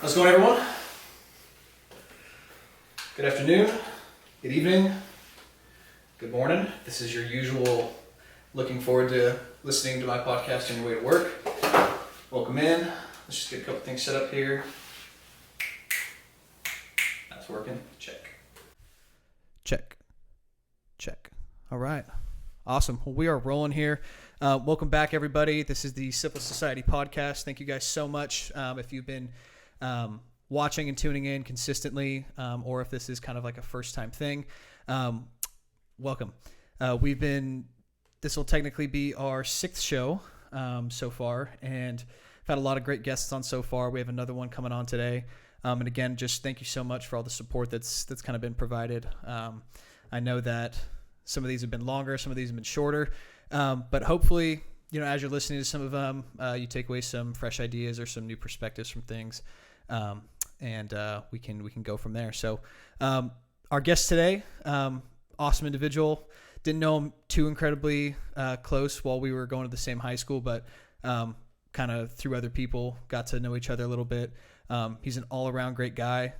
How's it going, everyone? Good afternoon, good evening, good morning. This is your usual looking forward to listening to my podcast on your way to work. Welcome in. Let's just get a couple things set up here. That's working. Check. Check. Check. All right. Awesome. Well, we are rolling here. Welcome back, everybody. This is the Simple Society podcast. Thank you guys so much. If you've been watching and tuning in consistently, or if this is kind of like a first-time thing, welcome. This will technically be our 6th show so far, and I've had a lot of great guests on so far. We have another one coming on today. And again, just thank you so much for all the support that's kind of been provided. I know that some of these have been longer, some of these have been shorter, but hopefully, as you're listening to some of them, you take away some fresh ideas or some new perspectives from things, and we can go from there. So, our guest today, awesome individual. Didn't know him too incredibly close while we were going to the same high school, but kind of through other people got to know each other a little bit. He's an all-around great guy.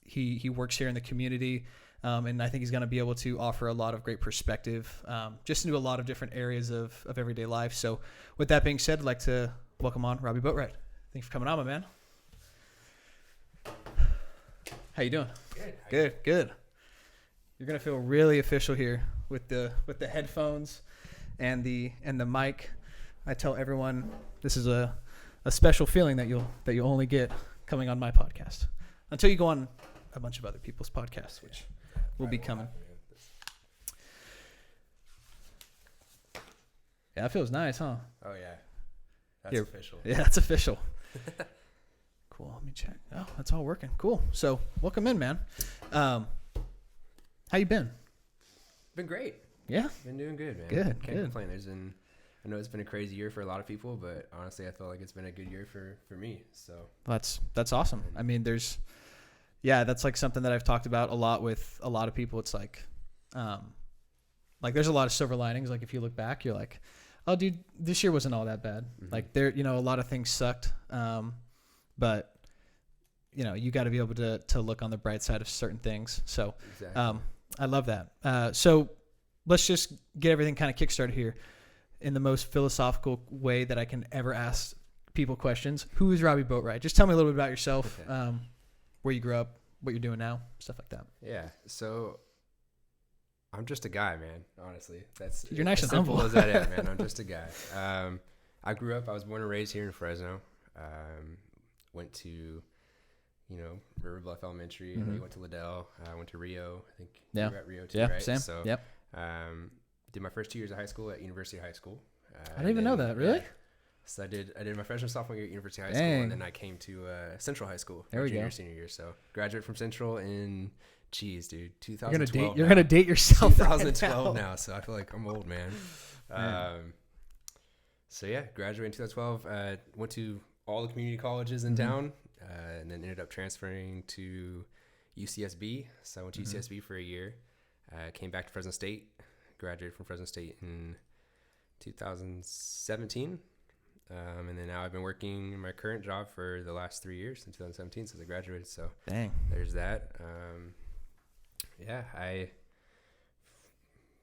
He works here in the community. And I think he's going to be able to offer a lot of great perspective, just into a lot of different areas of everyday life. So with that being said, I'd like to welcome on Robby Boatright. Thanks for coming on, my man. How you doing? Good. Good. You're going to feel really official here with the headphones and the mic. I tell everyone this is a special feeling that you'll only get coming on my podcast until you go on a bunch of other people's podcasts, which will be coming. Yeah, that feels nice, huh? Oh, yeah. That's official. Yeah, that's official. Cool. Let me check. Oh, that's all working. Cool. So, welcome in, man. How you been? Been great. Yeah? Been doing good, man. Good. Can't complain. I know it's been a crazy year for a lot of people, but honestly, I feel like it's been a good year for me. So that's awesome. I mean, that's like something that I've talked about a lot with a lot of people. It's like there's a lot of silver linings. Like if you look back, you're like, oh, dude, this year wasn't all that bad. Mm-hmm. Like a lot of things sucked. But you got to be able to look on the bright side of certain things. So, exactly. I love that. So let's just get everything kind of kickstarted here in the most philosophical way that I can ever ask people questions. Who is Robby Boatright? Just tell me a little bit about yourself. Okay. Where you grew up, what you're doing now, stuff like that. Yeah. So I'm just a guy, man. Honestly, you're nice and humble. As that is, man. I'm just a guy. I was born and raised here in Fresno. Went to, River Bluff Elementary. Mm-hmm. And went to Liddell. I went to Rio. I think you were at Rio too, right? Same. So, yep. Did my first 2 years of high school at University High School. I didn't even know that. Really? So I did my freshman sophomore year at University High School, and then I came to Central High School junior senior year. So graduated from Central in 2012. You're gonna date yourself. 2012 now, so I feel like I'm old, man. So yeah, graduated in 2012. Went to all the community colleges in town, and then ended up transferring to UCSB. So I went to UCSB for a year. Came back to Fresno State. Graduated from Fresno State in 2017. And then now I've been working in my current job for the last 3 years, since 2017, since I graduated. So dang, there's that. I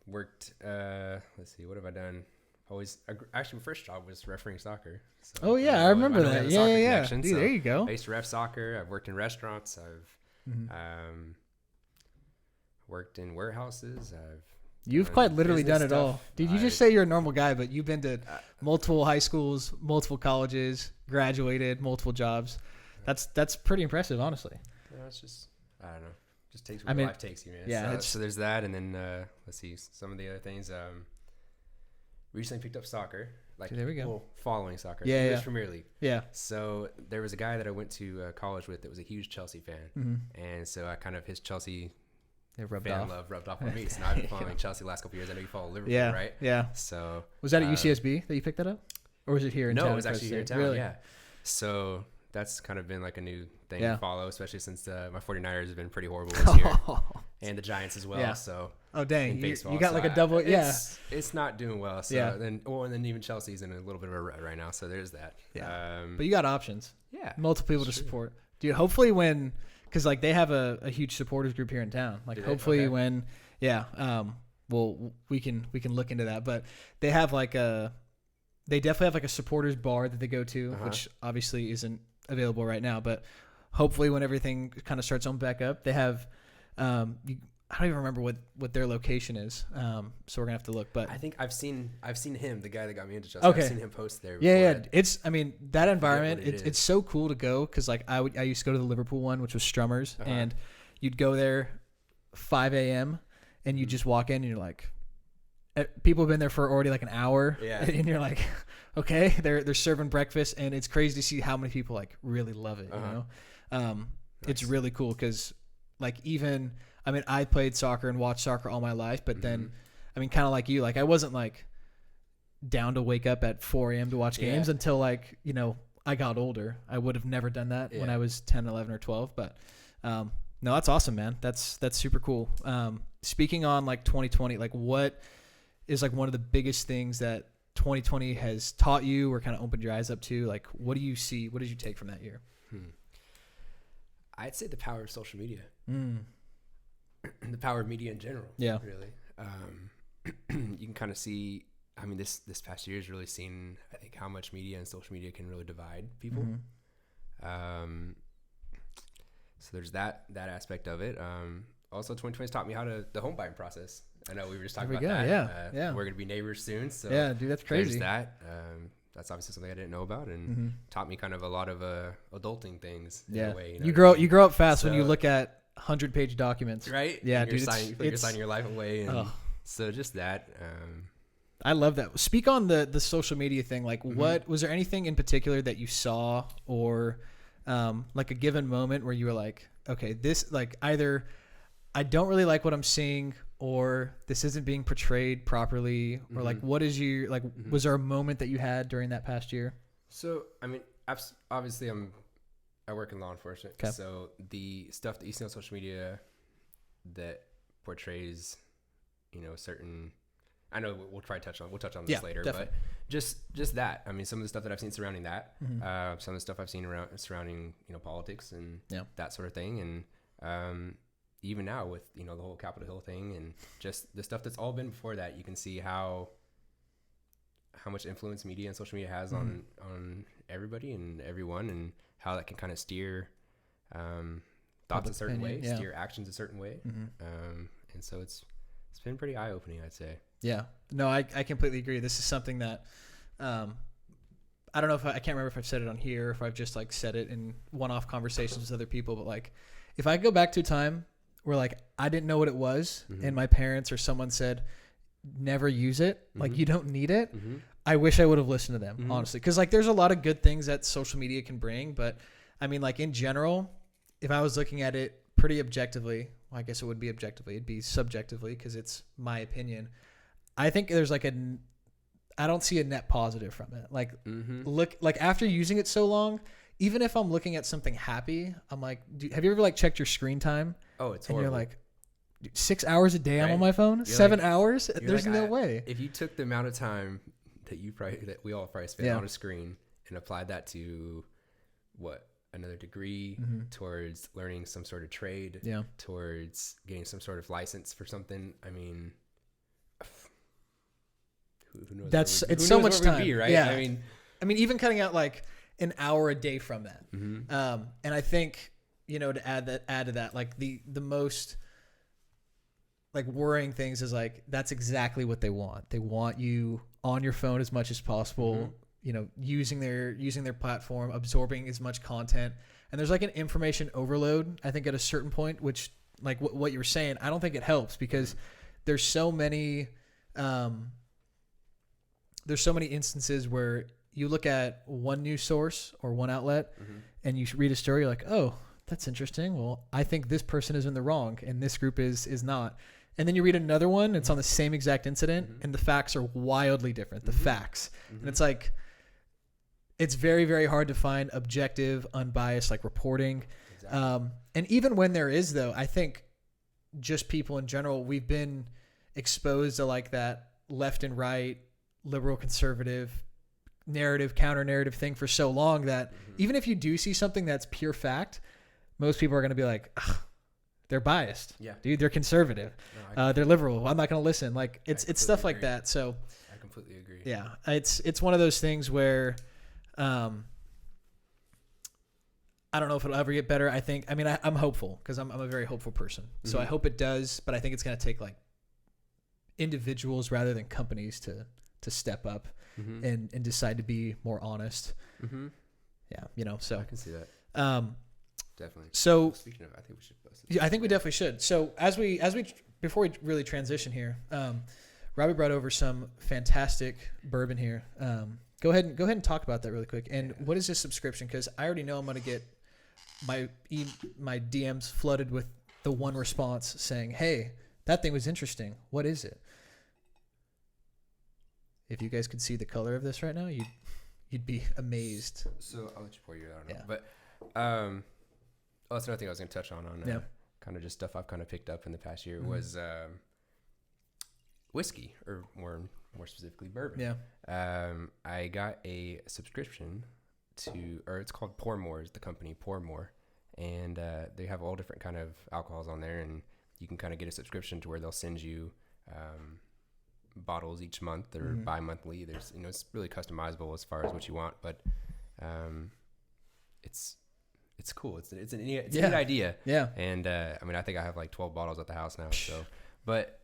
worked, let's see, what have I done? Actually, my first job was refereeing soccer. So, I remember that. Yeah. Dude, so there you go. I used to ref soccer. I've worked in restaurants. I've worked in warehouses. You've quite literally done it all. Did you just say you're a normal guy, but you've been to multiple high schools, multiple colleges, graduated, multiple jobs. That's pretty impressive, honestly. It's just, I don't know. Just takes where life takes you, man. Yeah. So there's that, and then let's see some of the other things. Recently picked up soccer. There we go. Well, following soccer. English Premier League. Yeah. So there was a guy that I went to college with that was a huge Chelsea fan, and so I kind of his Chelsea love rubbed off on me. So now I've been following Chelsea the last couple of years. I know you follow Liverpool, right? Yeah. So was that at UCSB that you picked that up, or was it here in town? No, it was actually here in town. Really? Yeah. So that's kind of been like a new thing Yeah. to follow, especially since my 49ers have been pretty horrible this year, and the Giants as well. Yeah. So Oh dang, in you baseball, got so like a double. it's not doing well. So Yeah. and then even Chelsea's in a little bit of a rut right now. So there's that. Yeah. But you got options. Yeah, Multiple people to support. Dude, hopefully because like they have a huge supporters group here in town. Like hopefully when, well, we can look into that. But they have they definitely have like a supporters bar that they go to, which obviously isn't available right now. But hopefully when everything kind of starts on back up, they have, I don't even remember what their location is. So we're gonna have to look. But I think I've seen him, the guy that got me into Chelsea. Okay. I've seen him post there. Yeah. Before. It's, I mean, that environment, it is. it's so cool to go. Cause like I used to go to the Liverpool one, which was Strummers, and you'd go there 5 a.m. and you just walk in and you're like, people have been there for already like an hour. Yeah. And you're like, okay, they're serving breakfast, and it's crazy to see how many people like really love it. You know, it's really cool. Cause like even, I mean, I played soccer and watched soccer all my life, but then, I mean, kind of like you, like I wasn't like down to wake up at 4 a.m. to watch games until like, you know, I got older. I would have never done that when I was 10, 11 or 12, but no, that's awesome, man. That's super cool. Speaking on like 2020, like what is like one of the biggest things that 2020 has taught you or kind of opened your eyes up to? Like, what do you see? What did you take from that year? I'd say the power of social media. The power of media in general. Yeah. Really. You can kind of see, I mean, this past year has really seen, I think, how much media and social media can really divide people. So there's that aspect of it. Also, 2020 has taught me the home buying process. I know we were just talking about that. Yeah. We're going to be neighbors soon. So yeah, dude, that's crazy. There's that. That's obviously something I didn't know about, and taught me kind of a lot of adulting things. In a way, you grow up fast when you look at 100-page documents, right? Yeah, and dude, you're signing your life away, and so just that. I love that. Speak on the social media thing. Like, what was there anything in particular that you saw, or like a given moment where you were like, okay, this like either I don't really like what I'm seeing, or this isn't being portrayed properly, or like what is your like? Was there a moment that you had during that past year? So I mean, obviously I work in law enforcement, so the stuff that you see on social media that portrays, you know, certain. I know we'll touch on this later, definitely. But just that. I mean, some of the stuff that I've seen surrounding that, some of the stuff I've seen surrounding, you know, politics and that sort of thing, and even now with, you know, the whole Capitol Hill thing and just the stuff that's all been before that, you can see how much influence media and social media has on everybody and everyone, and how that can kind of steer thoughts a certain way, steer actions a certain way, and so it's been pretty eye-opening, I'd say. Yeah, no, I completely agree. This is something that I don't know if I can't remember if I've said it on here or if I've just like said it in one-off conversations with other people, but like if I go back to a time where like I didn't know what it was and my parents or someone said never use it, like you don't need it, I wish I would have listened to them, honestly, because like there's a lot of good things that social media can bring, but I mean, like in general, if I was looking at it pretty objectively, well, I guess it would be objectively, it'd be subjectively because it's my opinion. I think there's like I don't see a net positive from it. Like look, like after using it so long, even if I'm looking at something happy, I'm like, have you ever like checked your screen time? Oh, it's horrible. And you're like, 6 hours a day I'm on my phone? You're 7 like, hours? There's like, no way. If you took the amount of time that we all probably spend on a screen and applied that to another degree, towards learning some sort of trade, towards getting some sort of license for something, I mean, who knows? It's so much time, right? Yeah. I mean, even cutting out like an hour a day from that. And I think, you know, to add to that, like the most like worrying things is like, that's exactly what they want. They want you on your phone as much as possible, you know, using their platform, absorbing as much content. And there's like an information overload, I think, at a certain point, which like what you were saying, I don't think it helps because there's so many instances where you look at one news source or one outlet and you read a story, you're like, oh, that's interesting. Well, I think this person is in the wrong and this group is not. And then you read another one, it's on the same exact incident and the facts are wildly different, the facts. And it's like, it's very, very hard to find objective, unbiased like reporting. Exactly. And even when there is, though, I think just people in general, we've been exposed to like that left and right, liberal, conservative narrative, counter narrative thing for so long that even if you do see something that's pure fact, most people are going to be like, ugh, they're biased. Yeah. Dude, they're conservative. No, They're liberal. I'm not going to listen. Like it's stuff like agree. that. So I completely agree. yeah, it's one of those things where, I don't know if it'll ever get better. I'm hopeful because I'm a very hopeful person. So I hope it does, but I think it's going to take like individuals rather than companies to step up and decide to be more honest. Yeah. So I can see that. Definitely. So speaking of, I think we should post it. Yeah, I think we definitely should. So before we really transition here, Robby brought over some fantastic bourbon here. Go ahead and talk about that really quick. And what is this subscription? Because I already know I'm going to get my DMs flooded with the one response saying, "Hey, that thing was interesting. What is it?" If you guys could see the color of this right now, you'd be amazed. So I'll let you pour your out. Yeah. But that's another thing I was going to touch on kind of just stuff I've kind of picked up in the past year was whiskey, or more specifically bourbon. Yeah. I got a subscription or it's called Pour More, is the company Pour More, and they have all different kind of alcohols on there, and you can kind of get a subscription to where they'll send you bottles each month or bi-monthly. There's it's really customizable as far as what you want, but it's cool. It's a neat idea. Yeah. And I think I have like 12 bottles at the house now. So, but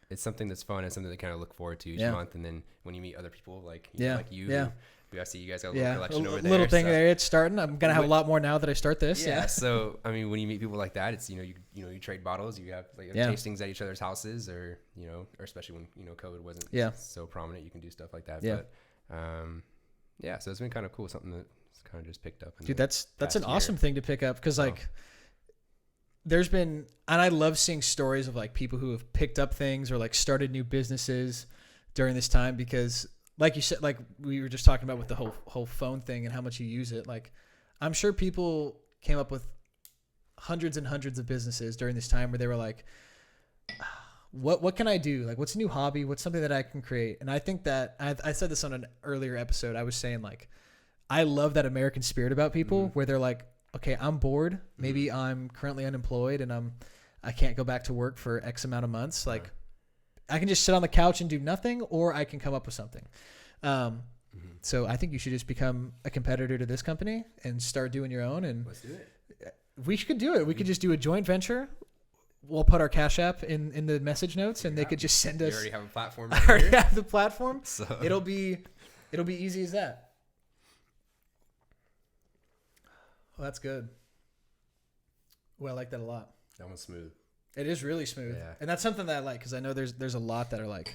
it's something that's fun and something to kind of look forward to each month. And then when you meet other people like you, I see you guys got a little collection over there. Little thing there. It's starting. I'm gonna have a lot more now that I start this. Yeah. So when you meet people like that, it's you trade bottles. You have tastings at each other's houses, or or especially when COVID wasn't so prominent, you can do stuff like that. Yeah. But so it's been kind of cool. Something that's kind of just picked up. Dude, that's an awesome thing to pick up because there's been, and I love seeing stories of like people who have picked up things or like started new businesses during this time because. Like you said, like we were just talking about with the whole phone thing and how much you use it. Like, I'm sure people came up with hundreds and hundreds of businesses during this time where they were like, what can I do? Like, what's a new hobby? What's something that I can create? And I think that I said this on an earlier episode. I was saying like, I love that American spirit about people where they're like, okay, I'm bored. Maybe I'm currently unemployed and I can't go back to work for X amount of months. Like, I can just sit on the couch and do nothing, or I can come up with something. So I think you should just become a competitor to this company and start doing your own. And let's do it. We could do it. We could just do a joint venture. We'll put our Cash App in the message notes, and they could just send us. We already have a platform. I already have the platform. So it'll be easy as that. Well, that's good. Well, I like that a lot. That one's smooth. It is really smooth. Yeah. And that's something that I like because I know there's a lot that are like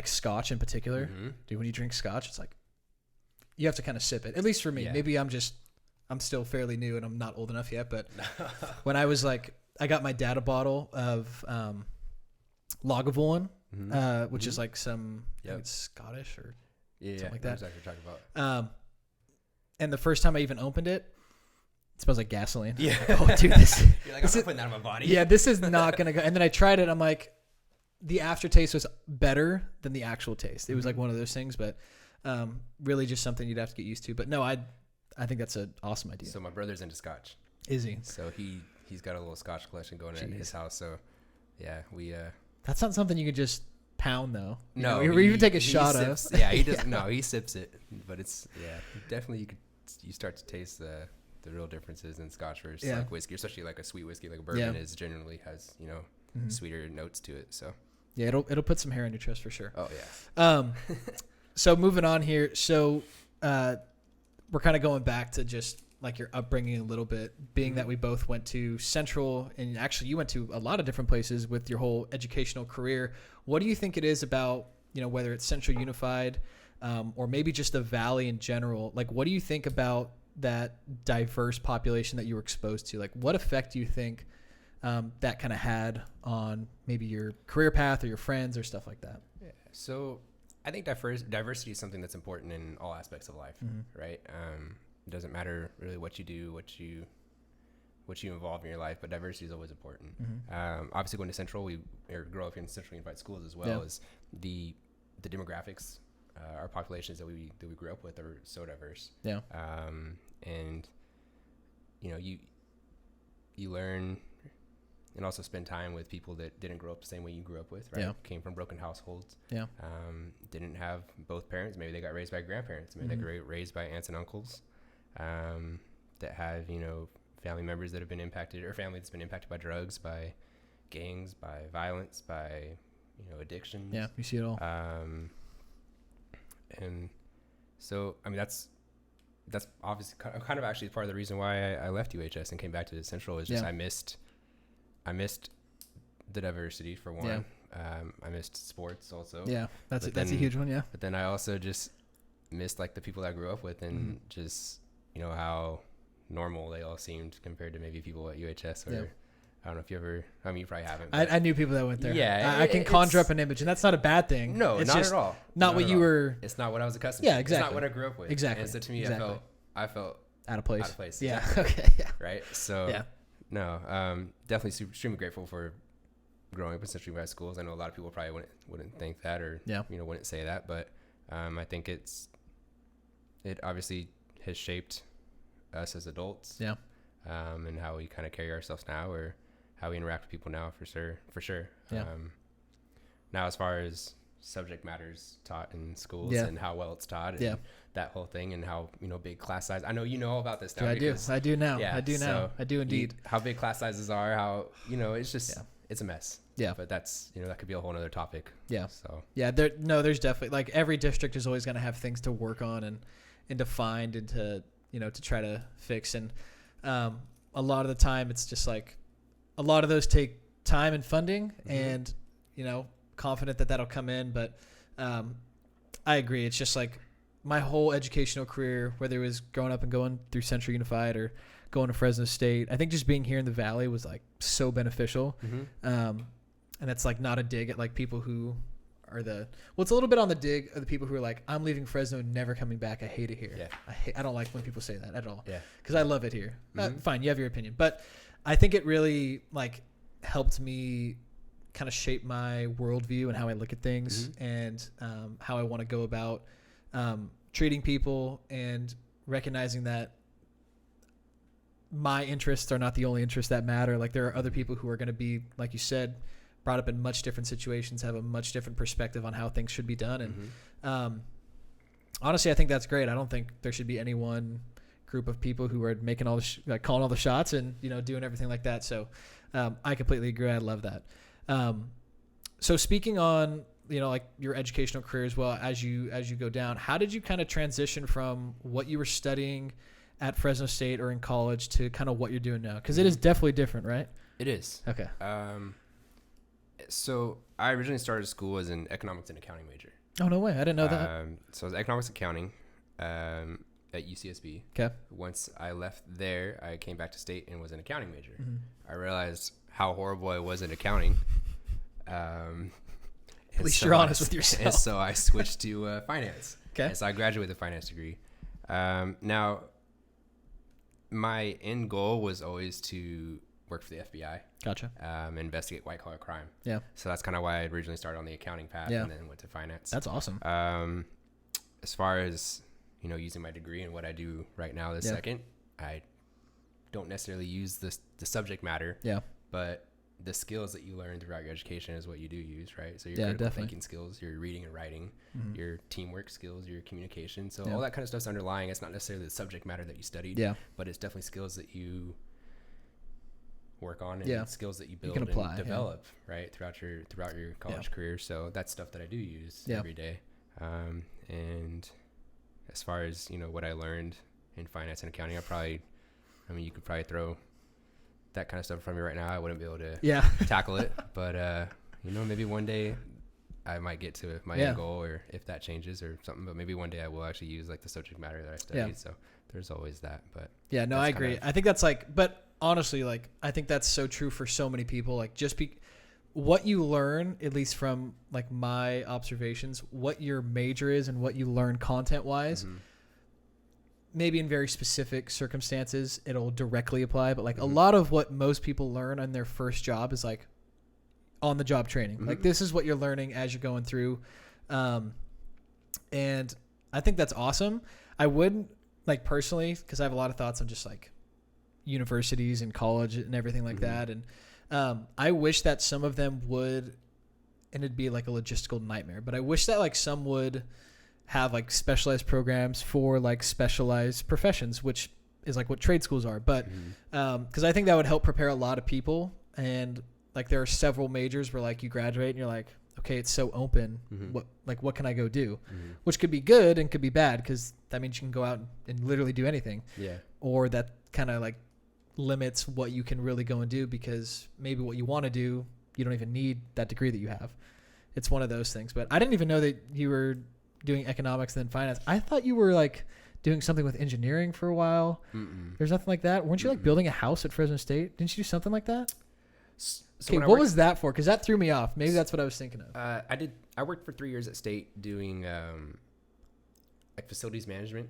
Scotch in particular. Dude, when you drink Scotch, it's like you have to kind of sip it. At least for me. Yeah. Maybe I'm still fairly new and I'm not old enough yet. But when I was like, I got my dad a bottle of Lagavulin, which is like some I think it's Scottish or something like that. Exactly what you're talking about. And the first time I even opened it, it smells like gasoline. Yeah. Oh, dude, this. You're like, I'm not putting that on my body. Yeah, this is not gonna go. And then I tried it. I'm like, the aftertaste was better than the actual taste. It was like one of those things, but really just something you'd have to get used to. But no, I think that's an awesome idea. So my brother's into Scotch. Is he? So he's got a little Scotch collection going in his house. So yeah, we. That's not something you could just pound though. No, or even take a shot of. Yeah, he doesn't. No, he sips it, but it's definitely you start to taste the real differences in Scotch versus like whiskey, especially like a sweet whiskey like a bourbon is generally has sweeter notes to it. So yeah, it'll put some hair on your chest for sure. Oh yeah. So moving on here, so we're kind of going back to just like your upbringing a little bit, being that we both went to Central, and actually you went to a lot of different places with your whole educational career. What do you think it is about whether it's Central Unified or maybe just the Valley in general? Like, what do you think about that diverse population that you were exposed to? Like, what effect do you think that kind of had on maybe your career path or your friends or stuff like that? Yeah. So I think diversity is something that's important in all aspects of life, right? It doesn't matter really what you do, what you involve in your life, but diversity is always important. Obviously, going to Central, grow up in Central Unified Schools as well as the demographics. Our populations that we grew up with are so diverse. Yeah. And you learn and also spend time with people that didn't grow up the same way you grew up with, right? Yeah. Came from broken households. Yeah. Didn't have both parents. Maybe they got raised by grandparents. Maybe they got raised by aunts and uncles, that have, family members that have been impacted, or family that's been impacted by drugs, by gangs, by violence, by, addictions. Yeah. You see it all. And so, I mean, that's obviously kind of actually part of the reason why I left UHS and came back to Central, is just I missed the diversity for one. Yeah. I missed sports also. Yeah, that's a huge one. Yeah. But then I also just missed like the people I grew up with, and just how normal they all seemed compared to maybe people at UHS. Or I don't know if you ever. I mean, you probably haven't. I knew people that went there. Yeah, I can conjure up an image, and that's not a bad thing. No, it's not just at all. Not what you were. It's not what I was accustomed to. Yeah, exactly. It's not what I grew up with. Exactly. And so to me, I felt out of place. Yeah. Exactly. Okay. Yeah. Right. So no, definitely extremely grateful for growing up in Central Unified Schools. I know a lot of people probably wouldn't think that, or wouldn't say that, but I think it obviously has shaped us as adults. Yeah. And how we kind of carry ourselves now, or how we interact with people now, for sure. Yeah. Now, as far as subject matters taught in schools and how well it's taught, and that whole thing, and how big class size. I know you know all about this now. I do now. Yeah, I do now. So I do indeed. How big class sizes are, how it's just it's a mess. Yeah. But that's that could be a whole other topic. Yeah. So there's definitely, like, every district is always going to have things to work on and to find and to to try to fix, and a lot of the time it's just like a lot of those take time and funding, and confident that that'll come in. But I agree, it's just like my whole educational career, whether it was growing up and going through Central Unified or going to Fresno State, I think just being here in the Valley was like so beneficial. And it's like not a dig at like people who are it's a little bit on the dig of the people who are like, I'm leaving Fresno and never coming back. I hate it here. Yeah. I don't like when people say that at all. Yeah. Because I love it here. Fine, you have your opinion, but I think it really like helped me kind of shape my worldview and how I look at things, and how I want to go about treating people, and recognizing that my interests are not the only interests that matter. Like, there are other people who are going to be, like you said, brought up in much different situations, have a much different perspective on how things should be done. And honestly, I think that's great. I don't think there should be any one group of people who are making all the calling all the shots and doing everything like that. So I completely agree. I love that. So speaking on like your educational career as well, as you go down, how did you kind of transition from what you were studying at Fresno State or in college to kind of what you're doing now? Because it is definitely different, right? It is. Okay. So I originally started school as an economics and accounting major. Oh, no way. I didn't know that. So I was economics accounting at UCSB. Okay. Once I left there, I came back to state and was an accounting major. I realized how horrible I was at accounting. At least you're honest with yourself. And so I switched to finance. Okay. And so I graduated with a finance degree. Now, my end goal was always to work for the FBI. Gotcha. Investigate white collar crime. Yeah. So that's kind of why I originally started on the accounting path, and then went to finance. That's awesome. As far as using my degree and what I do right now this second, I don't necessarily use the subject matter. Yeah. But the skills that you learn throughout your education is what you do use, right? So your critical thinking skills, your reading and writing, your teamwork skills, your communication. So all that kind of stuff's underlying. It's not necessarily the subject matter that you studied, but it's definitely skills that you work on, and skills that you build and apply, develop, right, throughout your college career. So that's stuff that I do use every day. And as far as what I learned in finance and accounting, you could probably throw that kind of stuff from me right now. I wouldn't be able to tackle it, but maybe one day I might get to my end goal, or if that changes or something. But maybe one day I will actually use like the subject matter that I studied. So there's always that. But I agree. I think that's but honestly, like, I think that's so true for so many people. Like, what you learn, at least from like my observations, what your major is and what you learn content wise, maybe in very specific circumstances, it'll directly apply. But like a lot of what most people learn on their first job is like on the job training. Like this is what you're learning as you're going through. And I think that's awesome. I wouldn't like personally, cause I have a lot of thoughts on just like universities and college and everything like that. And, I wish that some of them would, and it'd be like a logistical nightmare, but I wish that like some would have like specialized programs for like specialized professions, which is like what trade schools are. But, cause I think that would help prepare a lot of people. And like, there are several majors where like you graduate and you're like, okay, it's so open. What can I go do? Which could be good and could be bad. Cause that means you can go out and literally do anything. Yeah. Or that kind of like limits what you can really go and do, because maybe what you want to do, you don't even need that degree that you have. It's one of those things. But I didn't even know that you were doing economics and then finance. I thought you were like doing something with engineering for a while. There's nothing like that. Weren't you like building a house at Fresno State? Didn't you do something like that? So okay, what was that for? Because that threw me off. Maybe that's what I was thinking of. I worked for 3 years at State doing like facilities management,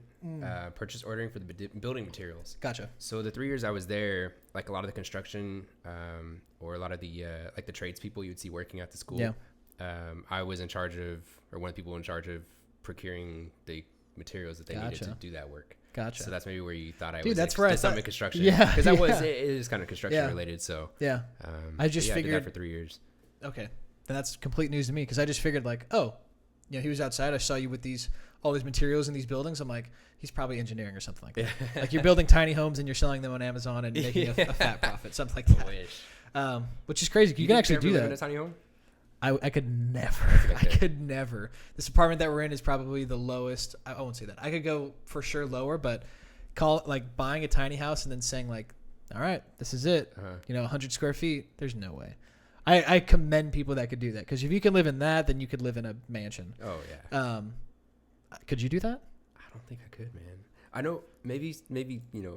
purchase ordering for the building materials. Gotcha. So the 3 years I was there, like a lot of the construction or a lot of the like the tradespeople you would see working at the school. Yeah. I was in charge of, or one of the people in charge of procuring the materials that they needed to do that work. Gotcha. So that's maybe where you thought I was. Dude, that's where I thought in construction. Yeah. Because that was, it is kind of construction related. So yeah. I just figured. I did that for 3 years. Okay. Then that's complete news to me, because I just figured like, oh, you know, he was outside. I saw you with all these materials in these buildings. I'm like, he's probably engineering or something like that. Like you're building tiny homes and you're selling them on Amazon and making a fat profit, something like that. I wish. Which is crazy. You can actually do that. In a tiny home? I could never. I could never. This apartment that we're in is probably the lowest. I won't say that. I could go for sure lower, but call it like buying a tiny house and then saying like, all right, this is it. 100 square feet. There's no way. I commend people that could do that, because if you can live in that, then you could live in a mansion. Oh yeah. Could you do that? I don't think I could, man. I know maybe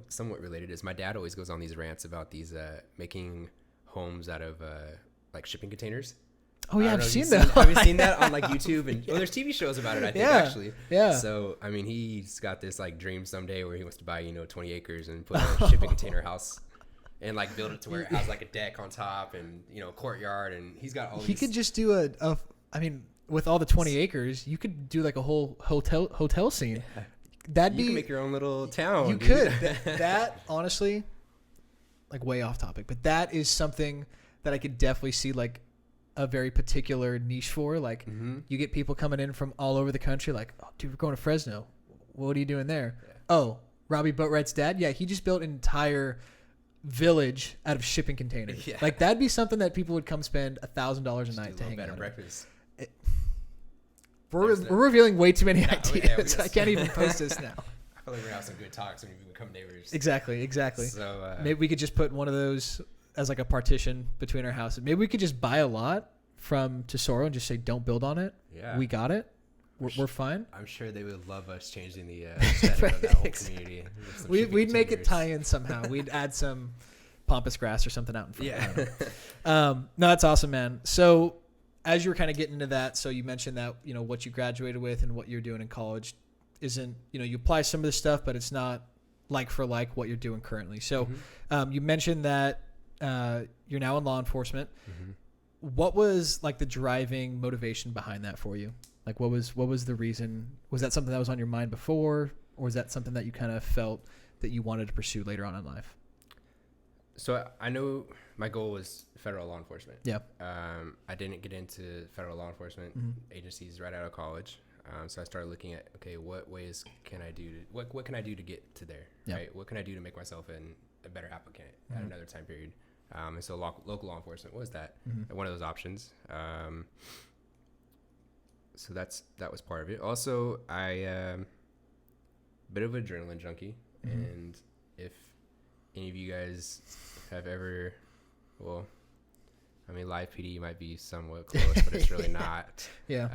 somewhat related is my dad always goes on these rants about these making homes out of like shipping containers. Oh yeah, I've seen that. Have you seen that on like YouTube? And there's TV shows about it, I think, actually. Yeah. So I mean, he's got this like dream someday where he wants to buy 20 acres and put a shipping container house and like build it to where it has like a deck on top and courtyard, and he's got all. He could just do I mean, with all the 20 acres, you could do like a whole hotel scene. Yeah. You can make your own little town. You could. That honestly, like way off topic, but that is something that I could definitely see like a very particular niche for. Like you get people coming in from all over the country, like, oh dude, we're going to Fresno. What are you doing there? Yeah. Oh, Robby Boatright's dad? Yeah, he just built an entire village out of shipping containers. Yeah. Like that'd be something that people would come spend $1,000 a night to hang out. Breakfast. We're revealing way too many ideas. I can't even post this now. I feel like we're gonna have some good talks when we become neighbors. Exactly. So maybe we could just put one of those as like a partition between our houses. Maybe we could just buy a lot from Tesoro and just say, "Don't build on it. Yeah, we got it. We're fine." I'm sure they would love us changing the aesthetic of that whole community. We'd make it tie in somehow. We'd add some pampas grass or something out in front. Yeah. No, that's awesome, man. So as you were kind of getting into that, so you mentioned that, what you graduated with and what you're doing in college isn't, you apply some of this stuff, but it's not like for like what you're doing currently. So you mentioned that you're now in law enforcement. What was like the driving motivation behind that for you? Like what was the reason? Was that something that was on your mind before, or was that something that you kind of felt that you wanted to pursue later on in life? So I know my goal was federal law enforcement. Yeah. I didn't get into federal law enforcement agencies right out of college. So I started looking at, okay, what ways can I do what can I do to get to there? Yeah. Right? What can I do to make myself a better applicant at another time period? And so local law enforcement was that one of those options. So that was part of it. Also, I bit of an adrenaline junkie, and if any of you guys have ever, well, I mean, live PD might be somewhat close, but it's really not. Yeah.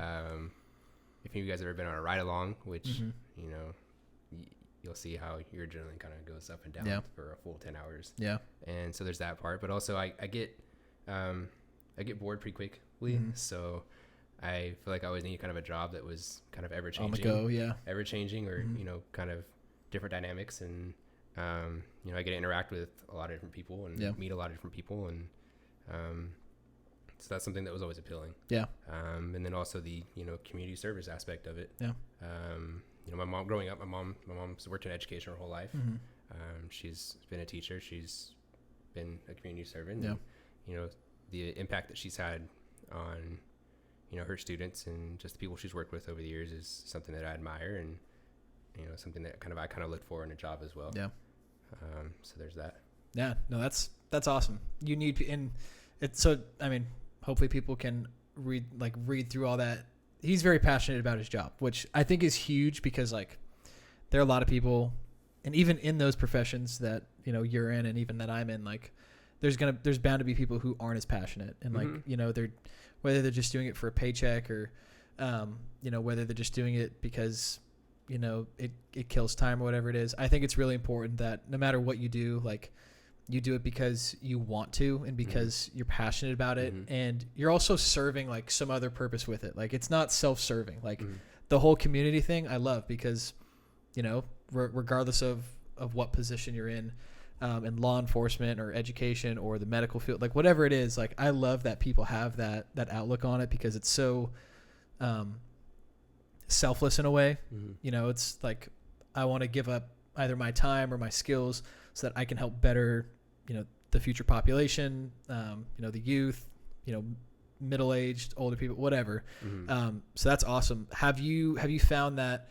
If any of you guys have ever been on a ride along, which you'll see how your adrenaline kind of goes up and down for a full 10 hours. Yeah. And so there's that part, but also I get I get bored pretty quickly. So I feel like I always need kind of a job that was kind of ever changing, ever changing, or kind of different dynamics. And I get to interact with a lot of different people and meet a lot of different people, and so that's something that was always appealing. And then also the community service aspect of it. My mom growing up, my mom's worked in education her whole life. She's been a teacher, she's been a community servant, and the impact that she's had on her students and just the people she's worked with over the years is something that I admire, and something that I kind of look for in a job as well. So there's that. No, that's awesome. You need, and it's so, I mean, hopefully people can read through all that. He's very passionate about his job, which I think is huge, because like there are a lot of people, and even in those professions that you're in and even that I'm in, like there's bound to be people who aren't as passionate, and like they're, whether they're just doing it for a paycheck, or whether they're just doing it because it kills time or whatever it is. I think it's really important that no matter what you do, like you do it because you want to, and because you're passionate about it, and you're also serving like some other purpose with it. Like it's not self-serving. Like the whole community thing I love, because regardless of what position you're in law enforcement or education or the medical field, like whatever it is, like I love that people have that outlook on it, because it's so selfless in a way. It's like I want to give up either my time or my skills so that I can help better the future population, the youth, middle-aged, older people, whatever. So that's awesome. Have you found that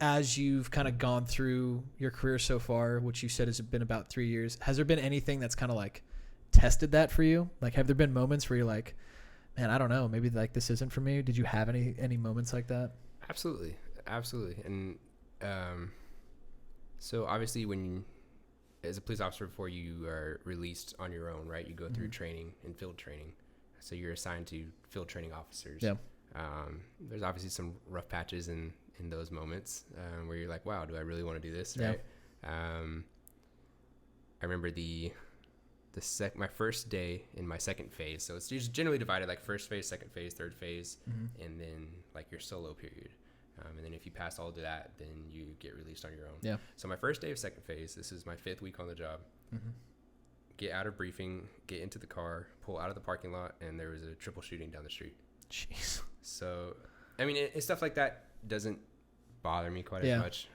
as you've kind of gone through your career so far, which you said has been about 3 years, has there been anything that's kind of like tested that for you? Like, have there been moments where you're like, man, I don't know, maybe like this isn't for me? Did you have any moments like that? Absolutely. And so obviously as a police officer, before you are released on your own, right, you go through training and field training. So you're assigned to field training officers. There's obviously some rough patches in those moments where you're like, wow, do I really want to do this? Right. I remember my first day in my second phase. So it's generally divided like first phase, second phase, third phase, and then like your solo period. And then if you pass all of that, then you get released on your own. So my first day of second phase, this is my 5th week on the job. Get out of briefing, get into the car, pull out of the parking lot, and there was a triple shooting down the street. Jeez. So, I mean, stuff like that doesn't bother me quite as much.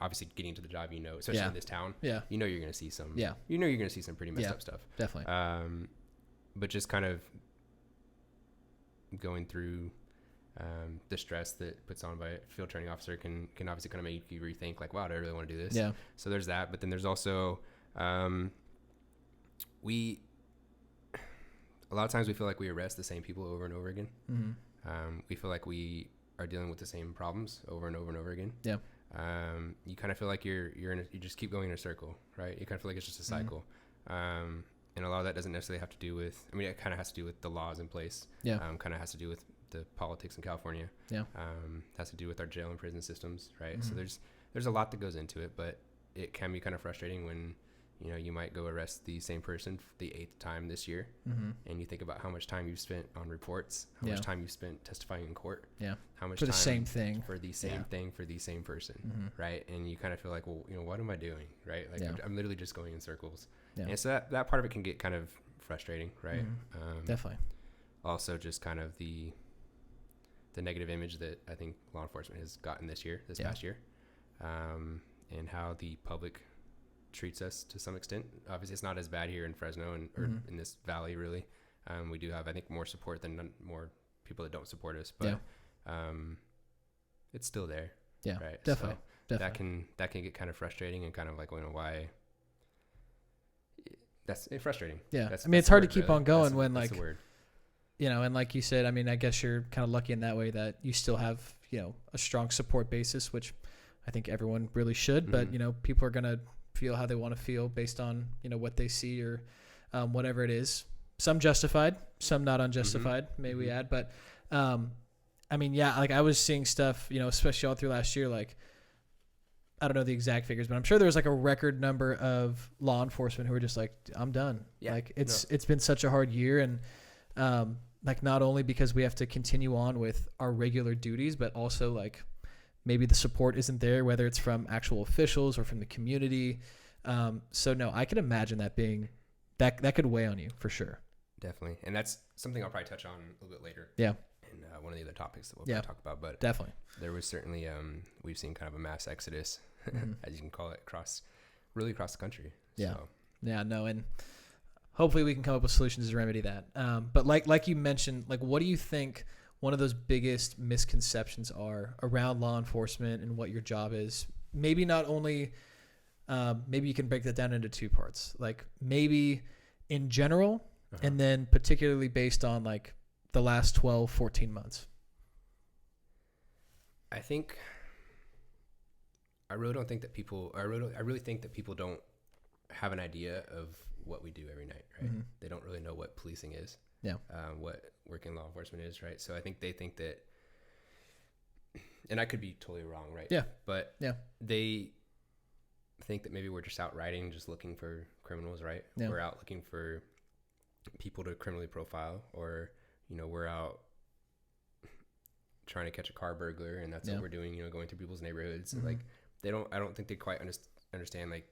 Obviously, getting to the job, especially in this town, you're going to see some. You're going to see some pretty messed up stuff. Definitely. But just kind of going through the stress that puts on by a field training officer can obviously kind of make you rethink, like, wow, do I really want to do this? So there's that. But then there's also a lot of times we feel like we arrest the same people over and over again. We feel like we are dealing with the same problems over and over and over again. You kind of feel like you just keep going in a circle, right? You kind of feel like it's just a cycle. And a lot of that doesn't necessarily have to do with, I mean, it kind of has to do with the laws in place. Kind of has to do with the politics in California. Has to do with our jail and prison systems, right? So there's a lot that goes into it, but it can be kind of frustrating when you might go arrest the same person for the 8th time this year, and you think about how much time you've spent on reports, how much time you've spent testifying in court, how much for time the same thing for the same thing for the same person, right? And you kind of feel like, well, what am I doing, right? Like I'm literally just going in circles. And so that part of it can get kind of frustrating, right? Definitely. Also, just kind of the negative image that I think law enforcement has gotten this past year, and how the public treats us to some extent. Obviously, it's not as bad here in Fresno or in this valley, really. We do have, I think, more support than more people that don't support us, but it's still there. Right. Definitely. So that can get kind of frustrating, and kind of like, why. That's frustrating. I mean, it's hard to keep on going when, like, and like you said, I mean, I guess you're kind of lucky in that way that you still have, a strong support basis, which I think everyone really should, but, people are going to feel how they want to feel based on, what they see or whatever it is. Some justified, some not unjustified, may we add. But, I mean, like I was seeing stuff, especially all through last year, like I don't know the exact figures, but I'm sure there's like a record number of law enforcement who are just like, I'm done. Yeah, like it's been such a hard year. And like not only because we have to continue on with our regular duties, but also like maybe the support isn't there, whether it's from actual officials or from the community. So no, I can imagine that being that could weigh on you for sure. Definitely. And that's something I'll probably touch on a little bit later. Yeah. In one of the other topics that we'll probably talk about. But definitely, there was certainly, we've seen kind of a mass exodus, as you can call it, across the country. Yeah. So. Yeah, no. And hopefully we can come up with solutions to remedy that. But like you mentioned, like, what do you think one of those biggest misconceptions are around law enforcement and what your job is? Maybe not only, maybe you can break that down into two parts, like maybe in general, and then particularly based on like the last 12, 14 months. I really think that people don't have an idea of what we do every night, right? Mm-hmm. They don't really know what policing is. Yeah. What working law enforcement is, right? So I think they think that, and I could be totally wrong, right? Yeah. But yeah, they think that maybe we're just out riding, just looking for criminals, right? Yeah. We're out looking for people to criminally profile, or, you know, we're out trying to catch a car burglar, and that's what we're doing, you know, going through people's neighborhoods. Mm-hmm. Like I don't think they quite understand like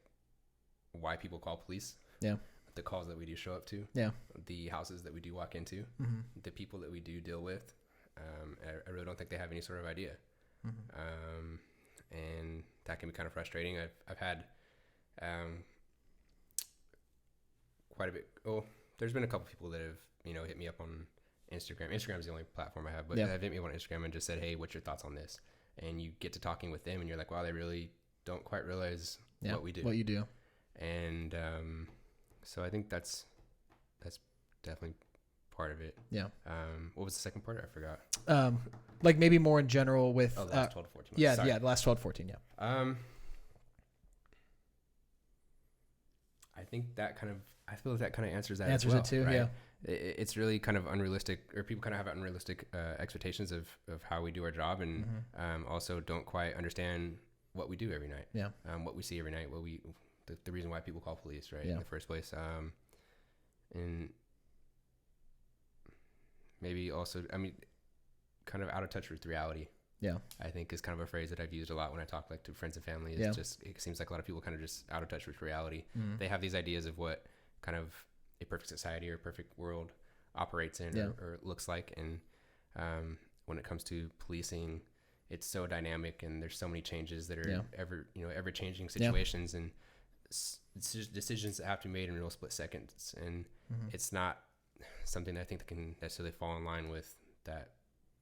why people call police. Yeah. The calls that we do show up to. Yeah. The houses that we do walk into. Mm-hmm. The people that we do deal with. I really don't think they have any sort of idea. Mm-hmm. And that can be kind of frustrating. I've had quite a bit. Oh, there's been a couple people that have, you know, hit me up on Instagram. Instagram is the only platform I have, but they've hit me up on Instagram and just said, "Hey, what's your thoughts on this?" And you get to talking with them, and you're like, "Wow, they really don't quite realize what we do." What you do. And so I think that's definitely part of it. Yeah. What was the second part? I forgot. Like maybe more in general with the last 12 to 14 months. Yeah, Sorry. yeah, the last 12 to 14, yeah. I think that kind of, I feel like that kind of answers that answers as well, it too, right? yeah. It's really kind of unrealistic, or people kind of have unrealistic expectations of how we do our job, and also don't quite understand what we do every night. Yeah. What we see every night, the reason why people call police, right? Yeah. In the first place. And maybe also, I mean, kind of out of touch with reality. Yeah. I think is kind of a phrase that I've used a lot when I talk like to friends and family. It's just, it seems like a lot of people kind of just out of touch with reality. Mm-hmm. They have these ideas of what kind of a perfect society or perfect world operates in or looks like. And when it comes to policing, it's so dynamic, and there's so many changes that are ever changing situations, and decisions that have to be made in real split seconds. And it's not something that I think that can necessarily fall in line with that,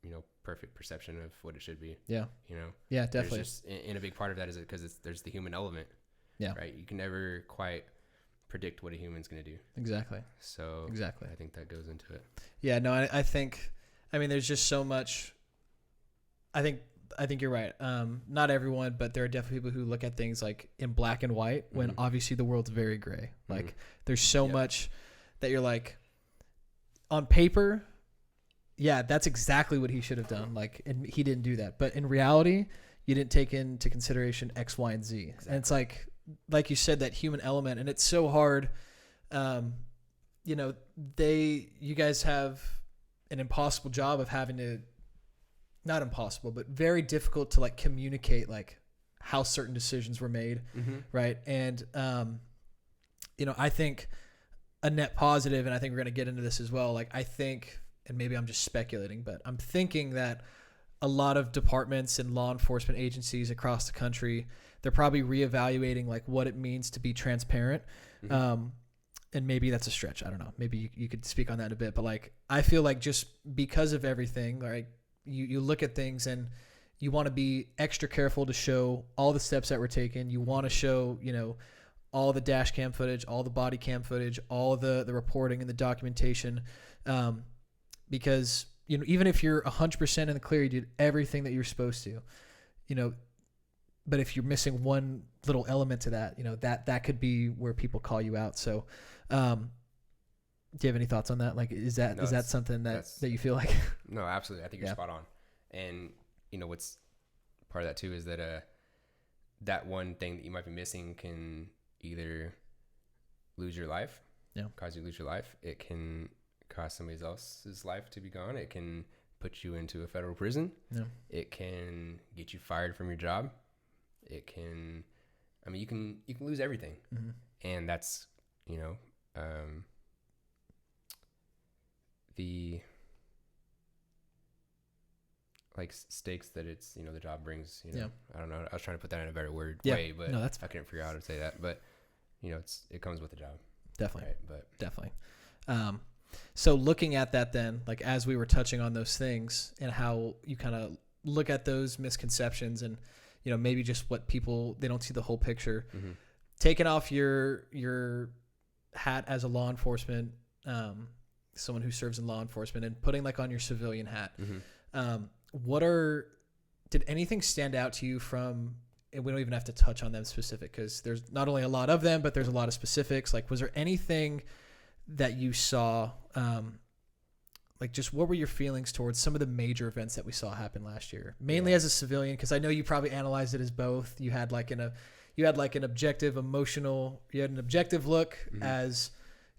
you know, perfect perception of what it should be. Yeah. You know? Yeah, definitely. And a big part of that is because there's the human element. Yeah. Right. You can never quite predict what a human's going to do. Exactly. So exactly. I think that goes into it. Yeah, no, I think, I mean, there's just so much. I think you're right. Not everyone, but there are definitely people who look at things like in black and white when obviously the world's very gray. Like there's so much that you're like, on paper, yeah, that's exactly what he should have done. Like, and he didn't do that. But in reality, you didn't take into consideration X, Y, and Z. Exactly. And it's like you said, that human element, and it's so hard. You know, you guys have an impossible job of having to, not impossible, but very difficult to like communicate like how certain decisions were made. Right. And, you know, I think a net positive, and I think we're going to get into this as well. Like, I think, and maybe I'm just speculating, but I'm thinking that a lot of departments and law enforcement agencies across the country, they're probably reevaluating like what it means to be transparent. And maybe that's a stretch. I don't know. Maybe you could speak on that a bit, but like, I feel like just because of everything, like you look at things and you want to be extra careful to show all the steps that were taken. You want to show, you know, all the dash cam footage, all the body cam footage, all the reporting and the documentation. Because, you know, even if you're 100% in the clear, you did everything that you're supposed to, you know, but if you're missing one little element to that, you know, that could be where people call you out. So, do you have any thoughts on that? Like, is that something that you feel like? No, absolutely. I think you're spot on. And, you know, what's part of that too is that, that one thing that you might be missing can either lose your life, cause you to lose your life. It can cause somebody else's life to be gone. It can put you into a federal prison. Yeah. It can get you fired from your job. It can, I mean, you can lose everything. Mm-hmm. And that's, you know, the like stakes that it's, you know, the job brings, you know. I don't know. I was trying to put that in a better way, but no, that's I couldn't figure out how to say that. But, you know, it comes with the job. Definitely. Right? But definitely. So looking at that then, like as we were touching on those things and how you kind of look at those misconceptions and, you know, maybe just what people, they don't see the whole picture. mm-hmm. Taking off your hat as a law enforcement, someone who serves in law enforcement, and putting like on your civilian hat. Mm-hmm. Did anything stand out to you from, and we don't even have to touch on them specific because there's not only a lot of them, but there's a lot of specifics. Like, was there anything that you saw, like just what were your feelings towards some of the major events that we saw happen last year, mainly as a civilian? Because I know you probably analyzed it as both. You had like an objective emotional, you had an objective look as,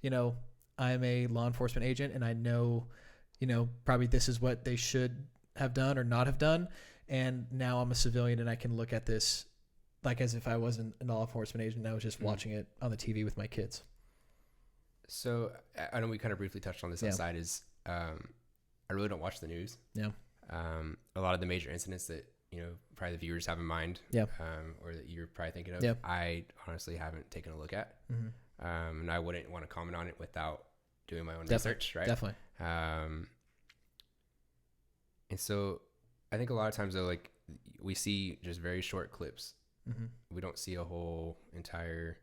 you know, I'm a law enforcement agent and I know, you know, probably this is what they should have done or not have done. And now I'm a civilian and I can look at this like as if I wasn't a law enforcement agent and I was just watching it on the TV with my kids. So I know we kind of briefly touched on this outside is, I really don't watch the news. Yeah. A lot of the major incidents that, you know, probably the viewers have in mind, or that you're probably thinking of, I honestly haven't taken a look at. And I wouldn't want to comment on it without doing my own research, right? Definitely. And so I think a lot of times though, like we see just very short clips. We don't see a whole entire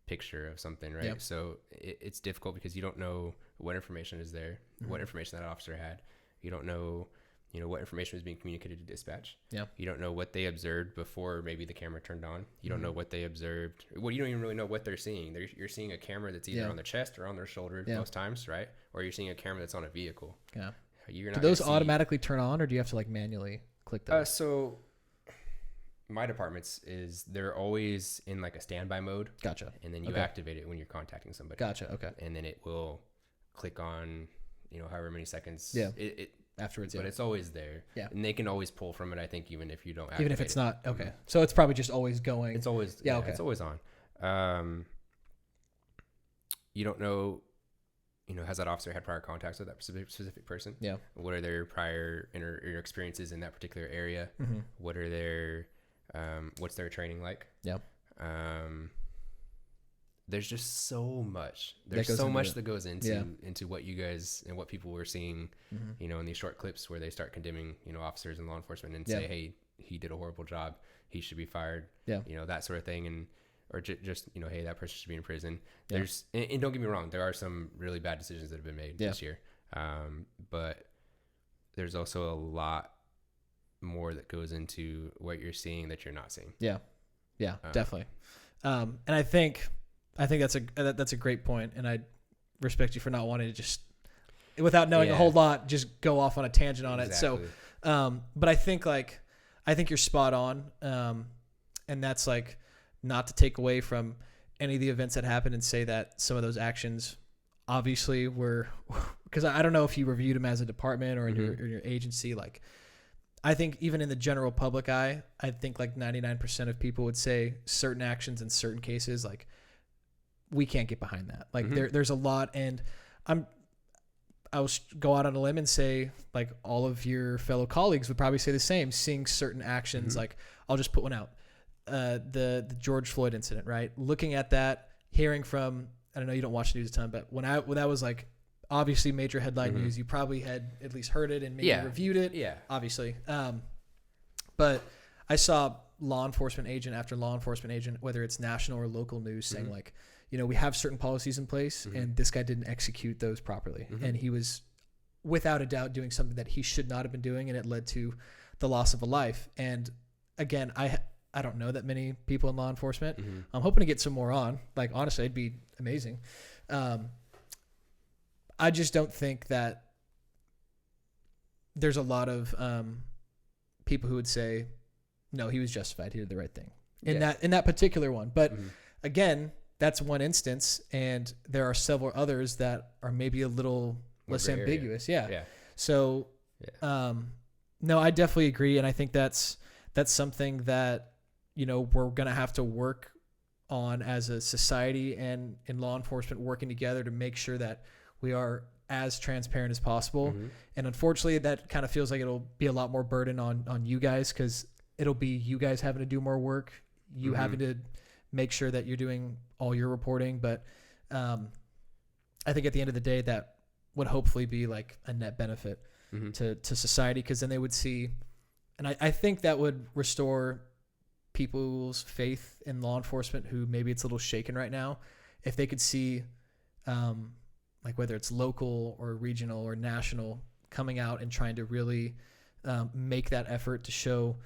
picture of something, right? So it's difficult because you don't know what information is there, what information that officer had. You don't know, you know, what information was being communicated to dispatch. You don't know what they observed before maybe the camera turned on. You don't know what they observed. Well, you don't even really know what they're seeing. You're seeing a camera that's either on their chest or on their shoulder most times, right? Or you're seeing a camera that's on a vehicle. You're not. Do those automatically turn on, or do you have to like manually click those? So my department's they're always in like a standby mode. Gotcha. And then you activate it when you're contacting somebody. Gotcha. Okay. And then it will click on, you know, however many seconds. It afterwards. But it's always there. And they can always pull from it, I think, even if you don't activate even if it's it. Not. Okay. So it's probably just always going. It's always. Okay. It's always on. You don't know, you know, has that officer had prior contacts with that specific person? What are their prior experiences in that particular area? What are their what's their training like? There's just so much. There's so much that goes into what you guys and what people were seeing, you know, in these short clips where they start condemning, you know, officers and law enforcement and say, hey, he did a horrible job, he should be fired, you know, that sort of thing. And or just, you know, hey, that person should be in prison. There's and don't get me wrong, there are some really bad decisions that have been made this year, but there's also a lot more that goes into what you're seeing that you're not seeing. Definitely. And I think that's a great point, and I respect you for not wanting to just, without knowing a whole lot, just go off on a tangent on it. So, but I think you're spot on, and that's like not to take away from any of the events that happened and say that some of those actions obviously were, because I don't know if you reviewed them as a department or in your agency. Like, I think even in the general public eye, I think like 99% of people would say certain actions in certain cases, like, we can't get behind that. Like there's a lot, and I'll go out on a limb and say like all of your fellow colleagues would probably say the same, seeing certain actions. Like, I'll just put one out. The George Floyd incident, right? Looking at that, hearing from, I don't know, you don't watch the news a ton, but when that was like obviously major headline news, you probably had at least heard it and maybe reviewed it. Obviously. But I saw law enforcement agent after law enforcement agent, whether it's national or local news, saying like, you know, we have certain policies in place and this guy didn't execute those properly. And he was without a doubt doing something that he should not have been doing, and it led to the loss of a life. And again, I don't know that many people in law enforcement. I'm hoping to get some more on. Like, honestly, it'd be amazing. I just don't think that there's a lot of people who would say, no, he was justified. He did the right thing. in that particular one. But again, that's one instance, and there are several others that are maybe a little less ambiguous. Yeah. So, no, I definitely agree, and I think that's something that, you know, we're gonna have to work on as a society and in law enforcement, working together to make sure that we are as transparent as possible. And unfortunately, that kind of feels like it'll be a lot more burden on you guys, because it'll be you guys having to do more work, you having to make sure that you're doing all your reporting. But I think at the end of the day, that would hopefully be like a net benefit to society, because then they would see, and I think that would restore people's faith in law enforcement who maybe it's a little shaken right now, if they could see like whether it's local or regional or national coming out and trying to really make that effort to show,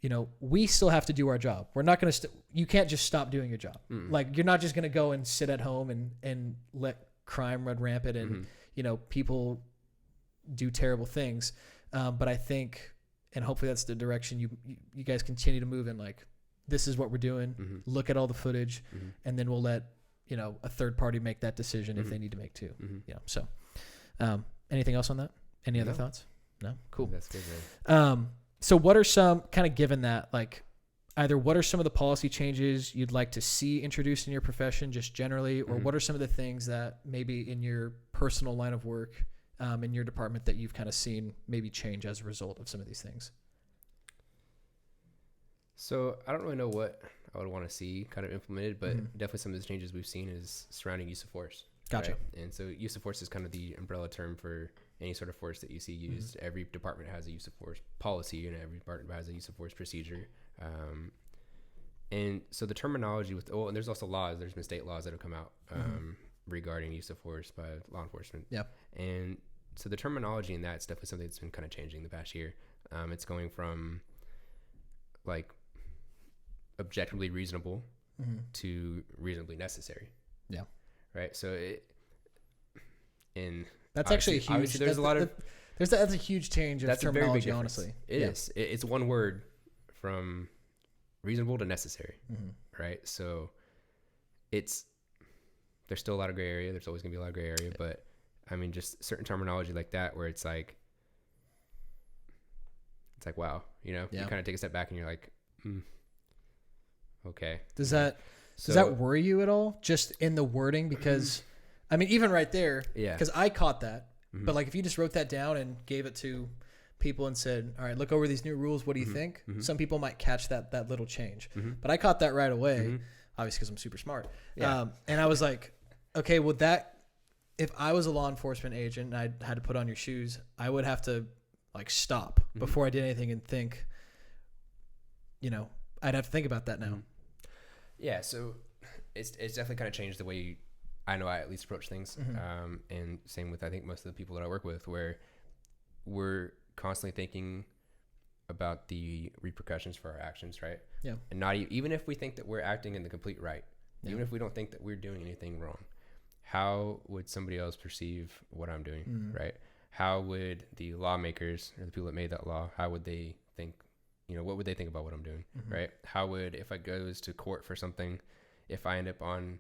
you know, we still have to do our job. We're not going to, you can't just stop doing your job. Like, you're not just going to go and sit at home and let crime run rampant and, you know, people do terrible things. But I think, and hopefully that's the direction you guys continue to move in, like, this is what we're doing. Look at all the footage, and then we'll let, you know, a third party make that decision if they need to make too. You know, so anything else on that? Any other thoughts? No? Cool. That's good, man. So what are some, kind of given that, like, either what are some of the policy changes you'd like to see introduced in your profession just generally, or what are some of the things that maybe in your personal line of work, in your department, that you've kind of seen maybe change as a result of some of these things? So I don't really know what I would want to see kind of implemented, but definitely some of the changes we've seen is surrounding use of force. Gotcha. Right? And so use of force is kind of the umbrella term for any sort of force that you see used. Every department has a use of force policy, and every department has a use of force procedure. And so the terminology and there's also laws. There's been state laws that have come out regarding use of force by law enforcement. Yeah. And so the terminology in that's definitely something that's been kind of changing the past year. It's going from like objectively reasonable to reasonably necessary. Yeah. Right. So that's actually a huge. There's a lot of. That's a huge change of terminology. Honestly, it is. It's one word from reasonable to necessary. Right. So there's still a lot of gray area. There's always gonna be a lot of gray area, but I mean, just certain terminology like that, where it's like, wow, you know, you kind of take a step back and you're like, okay. Does that worry you at all, just in the wording? Because I mean, even right there, because I caught that, but like if you just wrote that down and gave it to people and said, all right, look over these new rules, what do you think? Some people might catch that little change, but I caught that right away, obviously because I'm super smart. And I was like, okay, well, if I was a law enforcement agent and I had to put on your shoes, I would have to like stop before I did anything and think, you know, I'd have to think about that now. Yeah, so it's definitely kind of changed the way I know I at least approach things. And same with, I think, most of the people that I work with, where we're constantly thinking about the repercussions for our actions, right? Yeah. And not even if we think that we're acting in the complete right, even if we don't think that we're doing anything wrong, how would somebody else perceive what I'm doing, right? How would the lawmakers or the people that made that law, how would they think? You know, what would they think about what I'm doing, right? How would, if I goes to court for something, if I end up on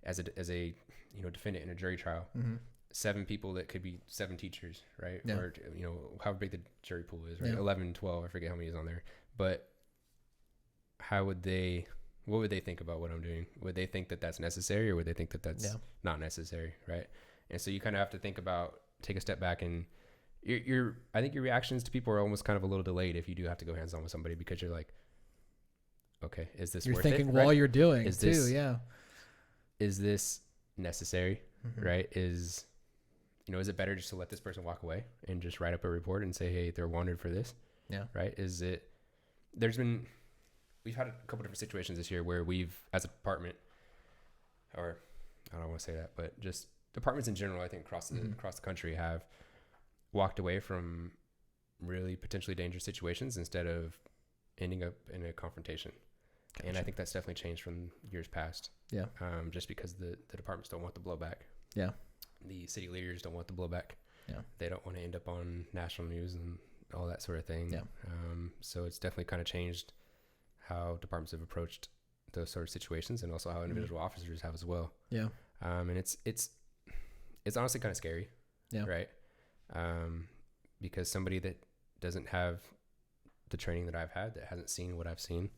as a you know, defendant in a jury trial, 7 people that could be 7 teachers, right? Yeah. Or, you know, how big the jury pool is, right? 11, 12, I forget how many is on there. But what would they think about what I'm doing? Would they think that that's necessary, or would they think that that's not necessary, right? And so you kind of have to take a step back, and I think your reactions to people are almost kind of a little delayed if you do have to go hands on with somebody, because you're like, okay, is this worth it? You're thinking while you're doing is this necessary, right? Is it better just to let this person walk away and just write up a report and say, hey, they're wanted for this? Yeah. Right. We've had a couple different situations this year where we've, as a department, or I don't want to say that, but just departments in general, I think across the country have walked away from really potentially dangerous situations instead of ending up in a confrontation. Gotcha. And I think that's definitely changed from years past. Yeah. Just because the departments don't want the blowback. Yeah. The city leaders don't want the blowback. Yeah. They don't want to end up on national news and all that sort of thing. Yeah. So it's definitely kind of changed how departments have approached those sort of situations, and also how individual officers have as well. Yeah. And it's honestly kind of scary. Yeah. Right. Because somebody that doesn't have the training that I've had, that hasn't seen what I've seen,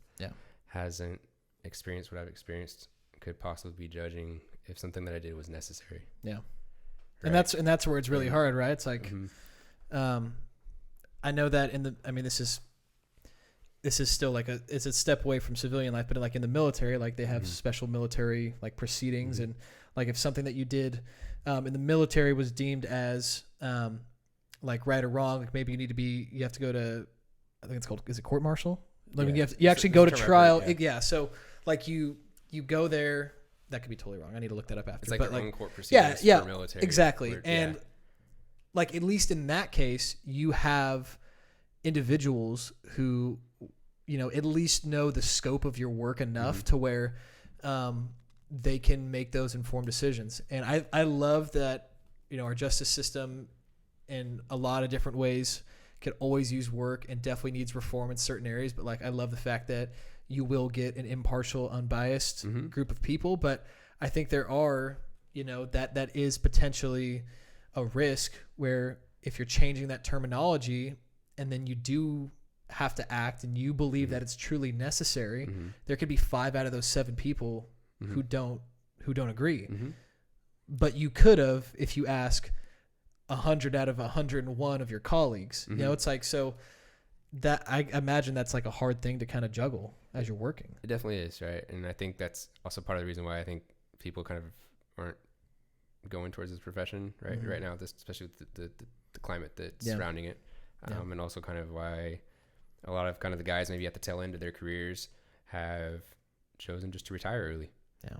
hasn't experienced what I've experienced, could possibly be judging if something that I did was necessary. Yeah. Right? And that's where it's really hard, right? It's like, I know that this is still like it's a step away from civilian life, but like in the military, like they have special military like proceedings, and like if something that you did in the military was deemed as like right or wrong, like maybe you have to go to, I think it's called, is it court martial? Like you actually go to trial. So like you go there. That could be totally wrong. I need to look that up after. It's like their own court proceedings for military. Exactly. And like, at least in that case, you have individuals who, at least know the scope of your work enough to where they can make those informed decisions. And I love that, our justice system in a lot of different ways could always use work and definitely needs reform in certain areas. But like, I love the fact that you will get an impartial, unbiased group of people. But I think there are, that is potentially a risk where if you're changing that terminology and then you do have to act and you believe that it's truly necessary, there could be 5 out of those 7 people who don't agree. But you could have, if you ask 100 out of 101 of your colleagues, it's like, so that I imagine that's like a hard thing to kind of juggle as you're working. It definitely is, right? And I think that's also part of the reason why I think people kind of aren't going towards this profession right now, especially with the climate that's surrounding it. And also kind of why a lot of kind of the guys maybe at the tail end of their careers have chosen just to retire early,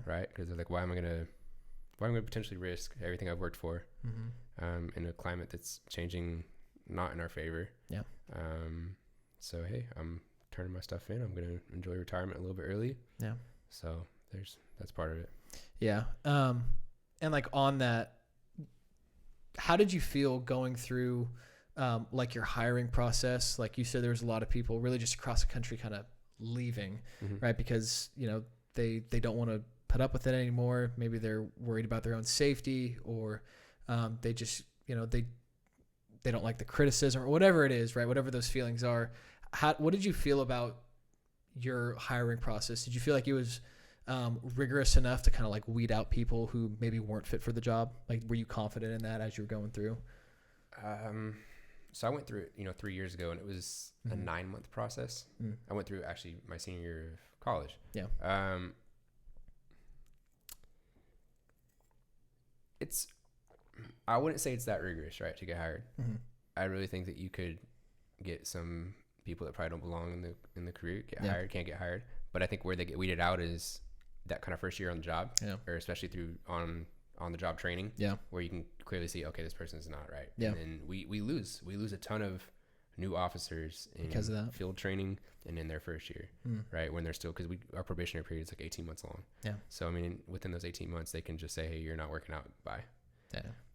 right? Because they're like, why am I going to potentially risk everything I've worked for in a climate that's changing not in our favor? So, hey, I'm turning my stuff in. I'm going to enjoy retirement a little bit early. Yeah. So that's part of it. Yeah. And like on that, how did you feel going through like your hiring process? Like you said, there was a lot of people really just across the country kind of leaving, right? Because, they don't want to put up with it anymore. Maybe they're worried about their own safety, or they just, they don't like the criticism or whatever it is, right? Whatever those feelings are. What did you feel about your hiring process? Did you feel like it was rigorous enough to kind of like weed out people who maybe weren't fit for the job? Like, were you confident in that as you were going through? So I went through it, 3 years ago, and it was a 9-month process. I went through actually my senior year of college. Yeah. I wouldn't say it's that rigorous, right, to get hired. I really think that you could get some people that probably don't belong in the career can't get hired. But I think where they get weeded out is that kind of first year on the job, or especially through on the job training, where you can clearly see, okay, this person is not right. And then we lose a ton of new officers because of that field training and in their first year, right, when they're still, because our probationary period is like 18 months long. So I mean, within those 18 months, they can just say, hey, you're not working out, bye.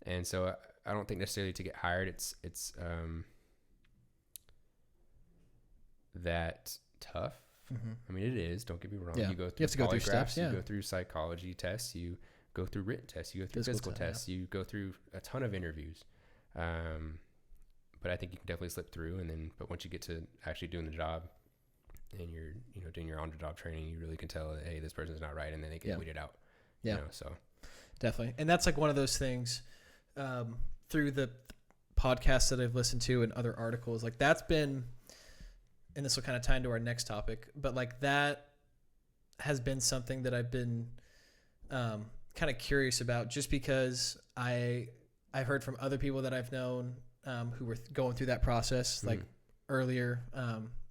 And so I don't think necessarily to get hired it's that tough. I mean, it is, don't get me wrong. You go through, you have to go through steps. You go through psychology tests, you go through written tests, you go through physical tests, you go through a ton of interviews. But I think you can definitely slip through, but once you get to actually doing the job and you're doing your on-the-job training, you really can tell that, hey, this person's not right, and then they get weeded out. So definitely. And that's like one of those things through the podcasts that I've listened to and other articles, like that's been, and this will kind of tie into our next topic, but like that has been something that I've been kind of curious about, just because I've heard from other people that I've known who were going through that process, like earlier,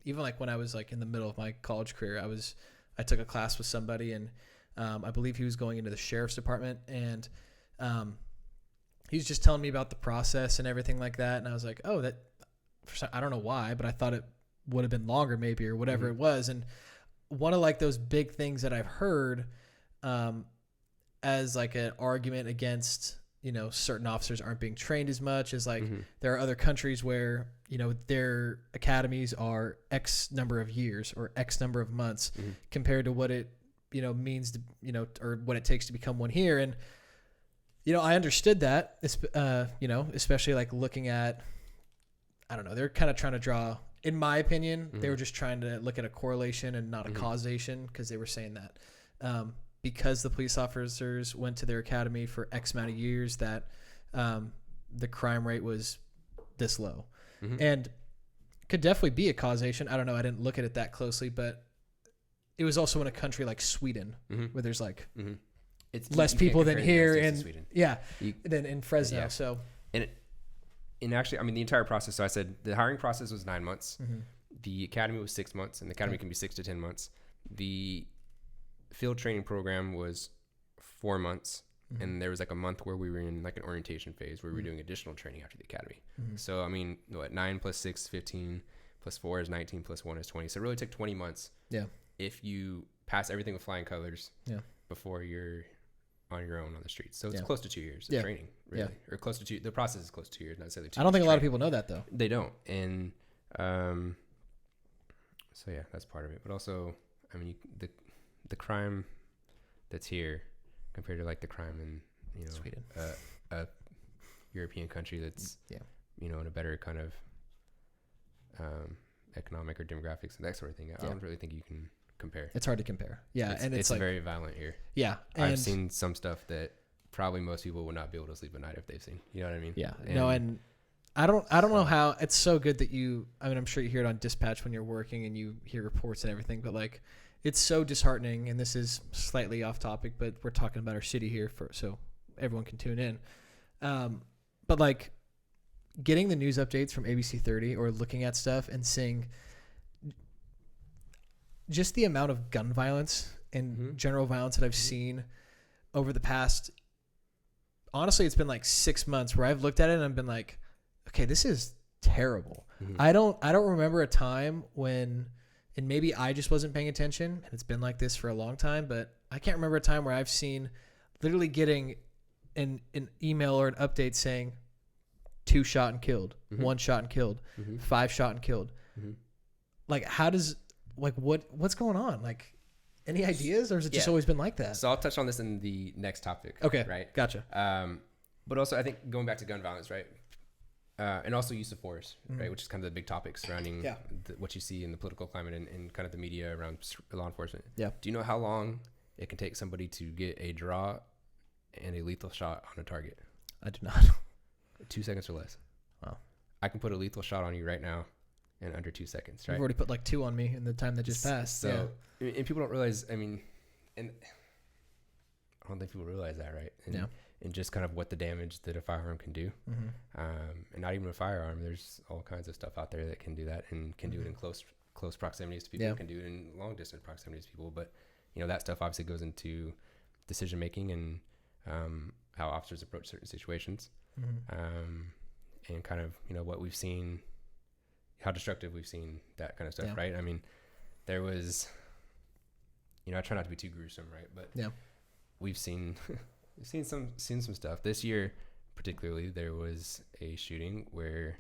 even like when I was like in the middle of my college career, I took a class with somebody, and I believe he was going into the sheriff's department, and he was just telling me about the process and everything like that. And I was like, oh, I don't know why, but I thought it would have been longer maybe, or whatever it was. And one of like those big things that I've heard as like an argument against, certain officers aren't being trained as much as like Mhm. there are other countries where, their academies are X number of years or X number of months Mhm. compared to what it, means to, or what it takes to become one here. And, I understood that, especially like looking at, I don't know, they're kind of trying to draw, in my opinion, they Mhm. were just trying to look at a correlation and not a Mhm. causation, because they were saying that because the police officers went to their academy for X amount of years that the crime rate was this low. Mhm. And could definitely be a causation. I don't know. I didn't look at it that closely, but it was also in a country like Sweden Mhm. where there's like Mhm. It's less you can't people than compare the United here States to and Sweden. You- than in Fresno. Yeah. So and actually, I mean, the entire process. So I said the hiring process was 9 months. mhm. The academy was 6 months, and the academy can be 6 to 10 months. The field training program was 4 months, Mhm. and there was like a month where we were in like an orientation phase where we were Mhm. doing additional training after the academy. Mhm. So I mean, 9 plus 6, 15 plus 4 is 19 plus 1 is 20. So it really took 20 months. Yeah. If you pass everything with flying colors. Yeah. Before you're on your own on the streets. So it's Yeah. close to 2 years of Yeah. training, really, or close to the process is close to 2 years, not necessarily 2 I don't years think a lot of training. people know that though. They don't. And so yeah, that's part of it. But also, I mean, the crime that's here compared to like the crime in Sweden. a European country that's Yeah. in a better kind of economic or demographics and that sort of thing. I don't really think you can compare. It's hard to compare. Yeah, and it's like very violent here. yeah. I've seen some stuff that probably most people would not be able to sleep at night if they've seen. You know what I mean? Yeah. And I don't know how it's so good that I'm sure you hear it on dispatch when you're working and you hear reports and everything, but like it's so disheartening, and this is slightly off topic, but we're talking about our city here so everyone can tune in. But like getting the news updates from ABC 30 or looking at stuff and seeing just the amount of gun violence and Mhm. general violence that I've seen over the past, honestly, it's been like 6 months where I've looked at it and I've been like, okay, this is terrible. Mhm. I don't remember a time when, and maybe I just wasn't paying attention and it's been like this for a long time, but I can't remember a time where I've seen literally getting an email or an update saying 2 shot and killed, Mhm. 1 shot and killed, Mhm. 5 shot and killed. Mhm. Like how does, like what's going on? Like any ideas, or has it just Yeah. always been like that? So I'll touch on this in the next topic. Okay. Right. Gotcha. But also I think going back to gun violence, right? And also use of force, Mhm. right? Which is kind of the big topic surrounding Yeah. what you see in the political climate and kind of the media around law enforcement. Yeah. Do you know how long it can take somebody to get a draw and a lethal shot on a target? I do not. 2 seconds or less. Wow. I can put a lethal shot on you right now in under 2 seconds, right? You've already put like 2 on me in the time that just passed. So, and people don't realize, I mean, and I don't think people realize that, right? And, Yeah. and just kind of what the damage that a firearm can do. Yeah. Mm-hmm. And not even a firearm, there's all kinds of stuff out there that can do that and can do it in close proximities to people, Yeah. can do it in long distance proximities to people. But, that stuff obviously goes into decision making and how officers approach certain situations. Mm-hmm. And kind of, what we've seen, how destructive we've seen that kind of stuff, Yeah. right? I mean, there was, I try not to be too gruesome, right? But Yeah. we've seen some stuff this year. Particularly, there was a shooting where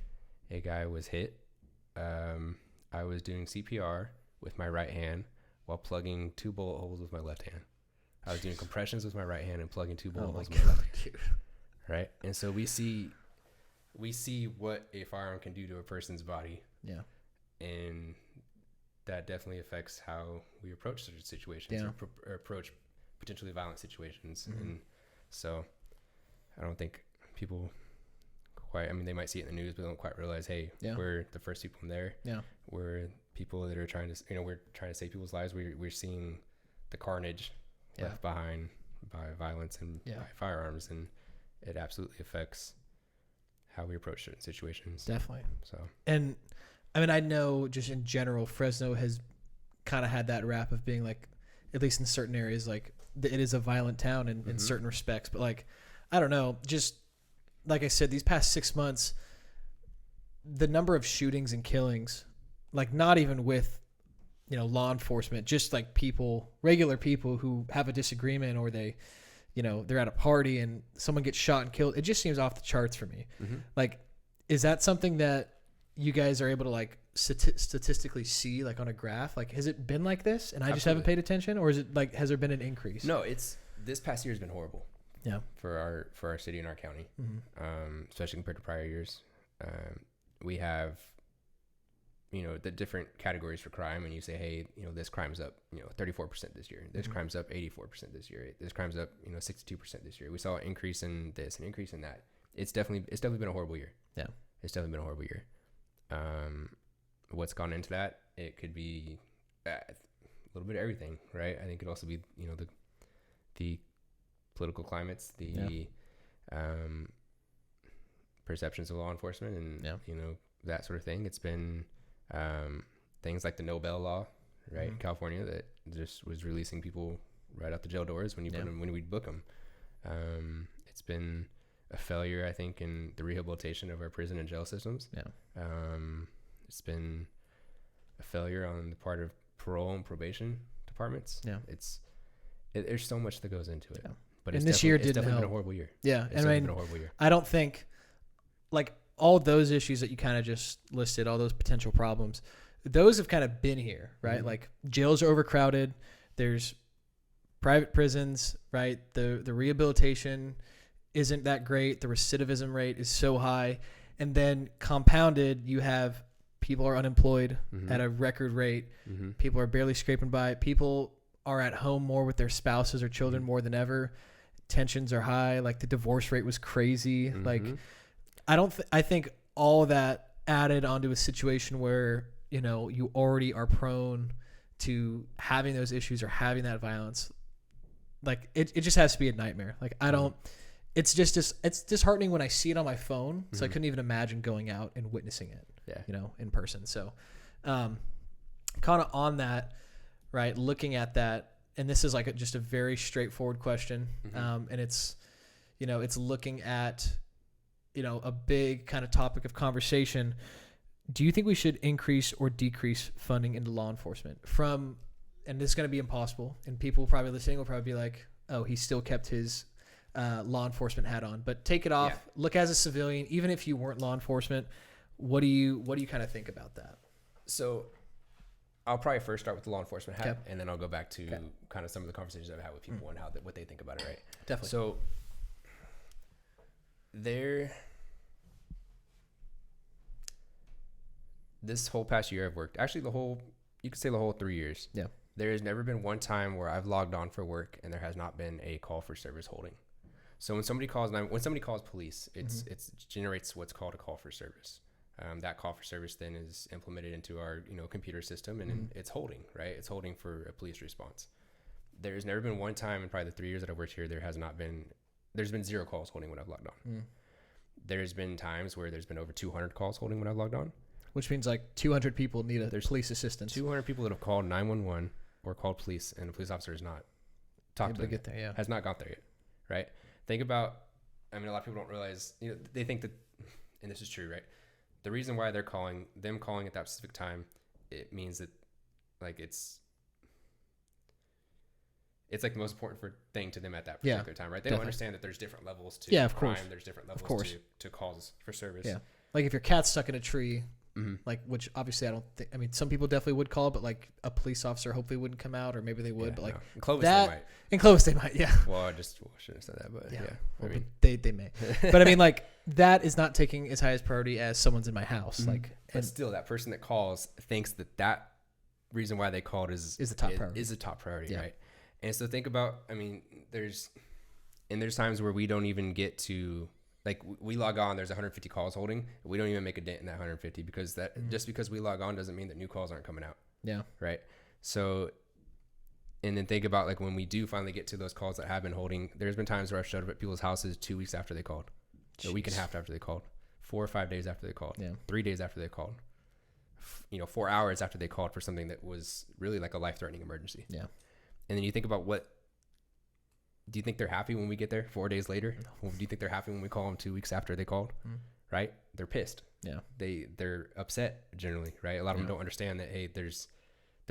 a guy was hit. I was doing CPR with my right hand while plugging 2 bullet holes with my left hand. I was doing compressions with my right hand and plugging 2 bullet holes with my left hand. Right, and so we see what a firearm can do to a person's body. Yeah. And that definitely affects how we approach certain situations Yeah. or approach potentially violent situations. Mhm. And so I don't think people quite, I mean, they might see it in the news, but they don't quite realize, hey, Yeah. we're the first people in there. Yeah. We're people that are trying to, we're trying to save people's lives. We're seeing the carnage Yeah. left behind by violence and Yeah. by firearms. And it absolutely affects how we approach certain situations. Definitely. So, And I mean, I know just in general, Fresno has kind of had that rap of being like, at least in certain areas, like it is a violent town in Mhm. certain respects. But like, I don't know, just like I said, these past 6 months, the number of shootings and killings, like not even with, law enforcement, just like people, regular people who have a disagreement or they, they're at a party and someone gets shot and killed. It just seems off the charts for me. Mm-hmm. Like, is that something that you guys are able to like statistically see like on a graph? Like, has it been like this and I just haven't paid attention, or is it like, has there been an increase? No, this past year has been horrible. Yeah. For our city and our county, especially compared to prior years. We have, the different categories for crime, and you say, hey, this crime's up, 34% this year. This crime's up 84% this year. This crime's up, 62% this year. We saw an increase in this, an increase in that. It's definitely been a horrible year. Yeah. It's definitely been a horrible year. What's gone into that? It could be a little bit of everything, right? I think it could also be, the political climates, the perceptions of law enforcement, and that sort of thing. It's been things like the no bail law, right, in California, that just was releasing people right out the jail doors when you put them, when we book them. It's been a failure, I think, in the rehabilitation of our prison and jail systems. It's been a failure on the part of parole and probation departments. There's so much that goes into it. But this year it's definitely help. been a horrible year. It's been a horrible year. I don't think, like, all those issues that you kind of just listed, all those potential problems, those have kind of been here, right? Like, jails are overcrowded. There's private prisons, right? The rehabilitation isn't that great. The recidivism rate is so high. And then compounded, you have people are unemployed at a record rate. People are barely scraping by. People are at home more with their spouses or children more than ever. Tensions are high. Like, the divorce rate was crazy. Like, I think all of that added onto a situation where, you already are prone to having those issues or having that violence. Like, it just has to be a nightmare. Like, it's disheartening when I see it on my phone. So I couldn't even imagine going out and witnessing it, in person. So, kind of on that, right, looking at that, and this is like just a very straightforward question. And it's, it's looking at, a big kind of topic of conversation. Do you think we should increase or decrease funding into law enforcement and this is going to be impossible, and people probably listening will probably be like, oh, he still kept his law enforcement hat on, but take it off. Look, as a civilian, even if you weren't law enforcement, what do you kind of think about that? So I'll probably first start with the law enforcement hat, and then I'll go back to kind of some of the conversations I've had with people and what they think about it, right? Definitely. So this whole past year I've worked, actually you could say the whole 3 years. Yeah. There has never been one time where I've logged on for work and there has not been a call for service holding. So when somebody calls police, it generates what's called a call for service. That call for service then is implemented into our computer system, and it's holding, right? It's holding for a police response. There's never been one time in probably the 3 years that I've worked here, there's been 0 calls holding when I've logged on. There's been times where there's been over 200 calls holding when I've logged on. Which means like 200 people need police assistance. 200 people that have called 911 or called police, and the police officer has not talked to them. Get there, has not got there yet, right? Think about, a lot of people don't realize, they think that, and this is true, right? The reason why they're calling at that specific time, it means that, like, it's like the most important thing to them at that particular time, right? They don't understand that there's different levels to crime. Course. There's different levels to calls for service. Yeah. Like, if your cat's stuck in a tree, like, which obviously I don't think, some people definitely would call, but like a police officer hopefully wouldn't come out, or maybe they would, but like in Clovis they might. In Clovis they might, yeah. Well, I shouldn't have said that, but Well, they may. But like, that is not taking as high as priority as someone's in my house. Like, but still, that person that calls thinks that reason why they called is the top priority. Is the top priority, right? And so think about, there's times where we don't even get to, like, we log on, there's 150 calls holding, we don't even make a dent in that 150, because just because we log on doesn't mean that new calls aren't coming out. Yeah. Right. So, and then think about, like, when we do finally get to those calls that have been holding, there's been times where I've showed up at people's houses 2 weeks after they called, a week and a half after they called, 4 or 5 days after they called, 3 days after they called, 4 hours after they called for something that was really like a life-threatening emergency. Yeah. And then you think about do you think they're happy when we get there 4 days later? No. Do you think they're happy when we call them 2 weeks after they called? Right? They're pissed. Yeah. They're upset generally, right? A lot of them don't understand that, hey, there's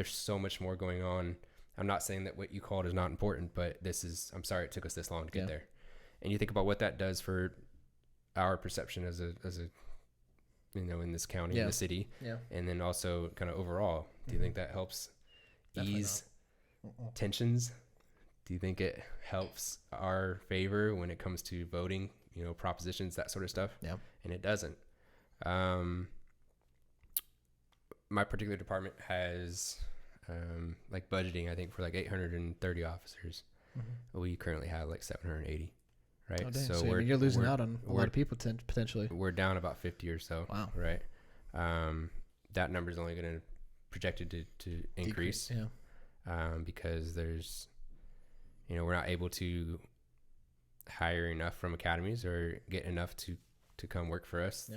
so much more going on I'm not saying that what you called is not important, but I'm sorry it took us this long to get there. And you think about what that does for our perception as a in this county, in the city, and then also kind of overall. Do you think that helps ease tensions? Do you think it helps our favor when it comes to voting, propositions, that sort of stuff? Yeah. And it doesn't. My particular department has like budgeting, I think, for like 830 officers. We currently have like 780, right? Oh, so you're losing out on a lot of people potentially. We're down about 50 or so. Wow. Right. That number is only going to projected to increase. Because there's, we're not able to hire enough from academies or get enough to come work for us.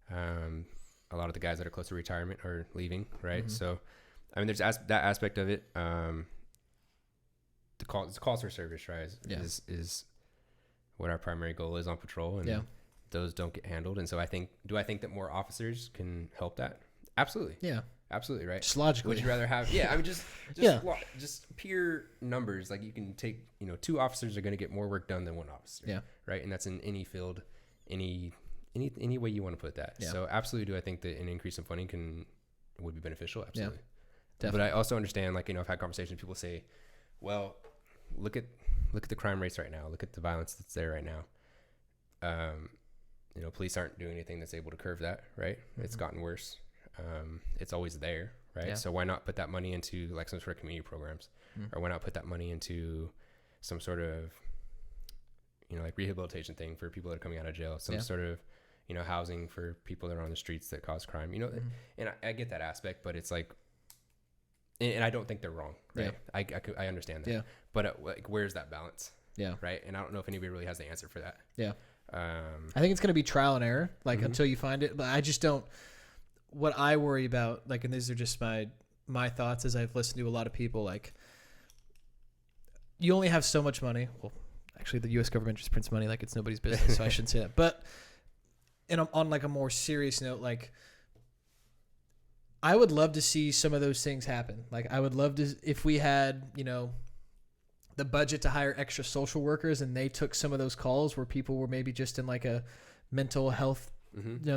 A lot of the guys that are close to retirement are leaving, right? So, I mean, there's that aspect of it. The calls for service, right, is what our primary goal is on patrol, and those don't get handled. And so I think that more officers can help that? Absolutely. Yeah. Absolutely, right? Just logically. Would you rather have, just pure numbers. Like you can take, 2 officers are going to get more work done than 1 officer. Yeah. Right. And that's in any field, any way you want to put that. Yeah. So absolutely do I think that an increase in funding would be beneficial. Absolutely. Yeah, but I also understand, like, I've had conversations, people say, well, look at the crime rates right now. Look at the violence that's there right now. Police aren't doing anything that's able to curb that, right? It's gotten worse. It's always there, right? Yeah. So why not put that money into like some sort of community programs, or why not put that money into some sort of, like rehabilitation thing for people that are coming out of jail, some sort of, housing for people that are on the streets that cause crime, and I get that aspect, but it's like, and I don't think they're wrong, right? Yeah. I understand that, but like, where's that balance? Yeah. Right. And I don't know if anybody really has the answer for that. Yeah. I think it's going to be trial and error, like until you find it, but I just don't. What I worry about, like, and these are just my thoughts as I've listened to a lot of people, like, you only have so much money. Well, actually, the U.S. government just prints money like it's nobody's business, so I shouldn't say that. But on like a more serious note, like, I would love to see some of those things happen. Like, I would love to, if we had, the budget to hire extra social workers and they took some of those calls where people were maybe just in like a mental health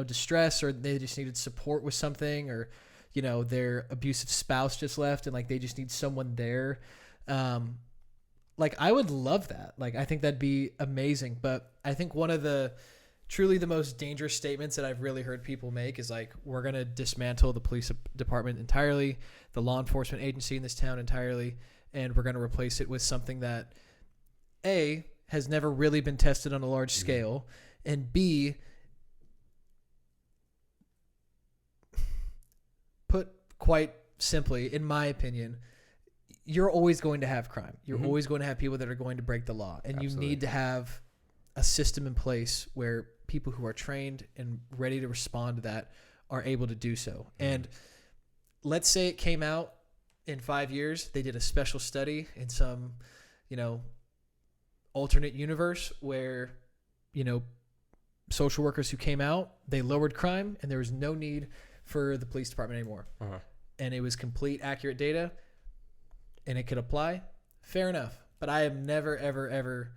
distress, or they just needed support with something, or, their abusive spouse just left and like they just need someone there. Like, I would love that. Like, I think that'd be amazing. But I think one of the truly the most dangerous statements that I've really heard people make is like, we're going to dismantle the police department entirely, the law enforcement agency in this town entirely, and we're going to replace it with something that A, has never really been tested on a large scale, and B, put quite simply, in my opinion, you're always going to have crime. You're always going to have people that are going to break the law. And you need to have a system in place where people who are trained and ready to respond to that are able to do so. And let's say it came out in 5 years, they did a special study in some, alternate universe where, social workers who came out, they lowered crime and there was no need for the police department anymore. And it was complete, accurate data, and it could apply. Fair enough. But I am never, ever, ever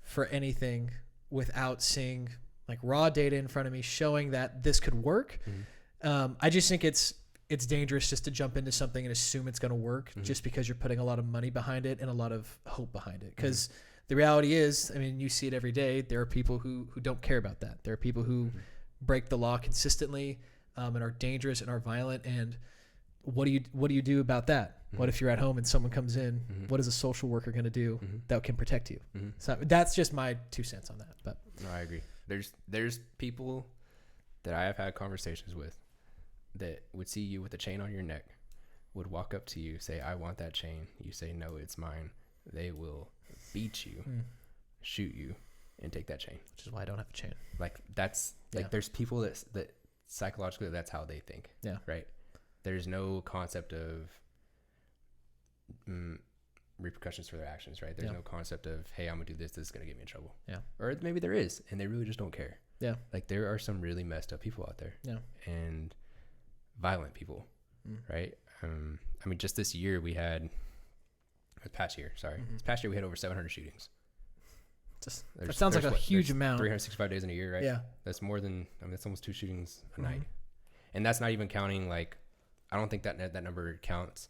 for anything without seeing like raw data in front of me showing that this could work. I just think it's dangerous just to jump into something and assume it's going to work just because you're putting a lot of money behind it and a lot of hope behind it. Because the reality is, I mean, you see it every day. There are people who don't care about that. There are people who break the law consistently and are dangerous and are violent. And what do you do about that? What if you're at home and someone comes in? What is a social worker going to do that can protect you? So that's just my 2 cents on that. But no, I agree. There's people that I have had conversations with that would see you with a chain on your neck, would walk up to you, say, I want that chain. You say, no, it's mine. They will beat you, shoot you, and take that chain. Which is why I don't have a chain. Like, that's like, there's people that psychologically, that's how they think. Yeah. Right. There's no concept of repercussions for their actions, right? There's no concept of, hey, I'm gonna do this is gonna get me in trouble. Yeah. Or maybe there is, and they really just don't care. Yeah. Like, there are some really messed up people out there. Yeah. And violent people, right? I mean, just this year we had This past year, sorry. This past year we had over 700 shootings. That sounds like a huge amount. 365 days in a year, right? Yeah. That's more than, that's almost 2 shootings a night. And that's not even counting, like, I don't think that number counts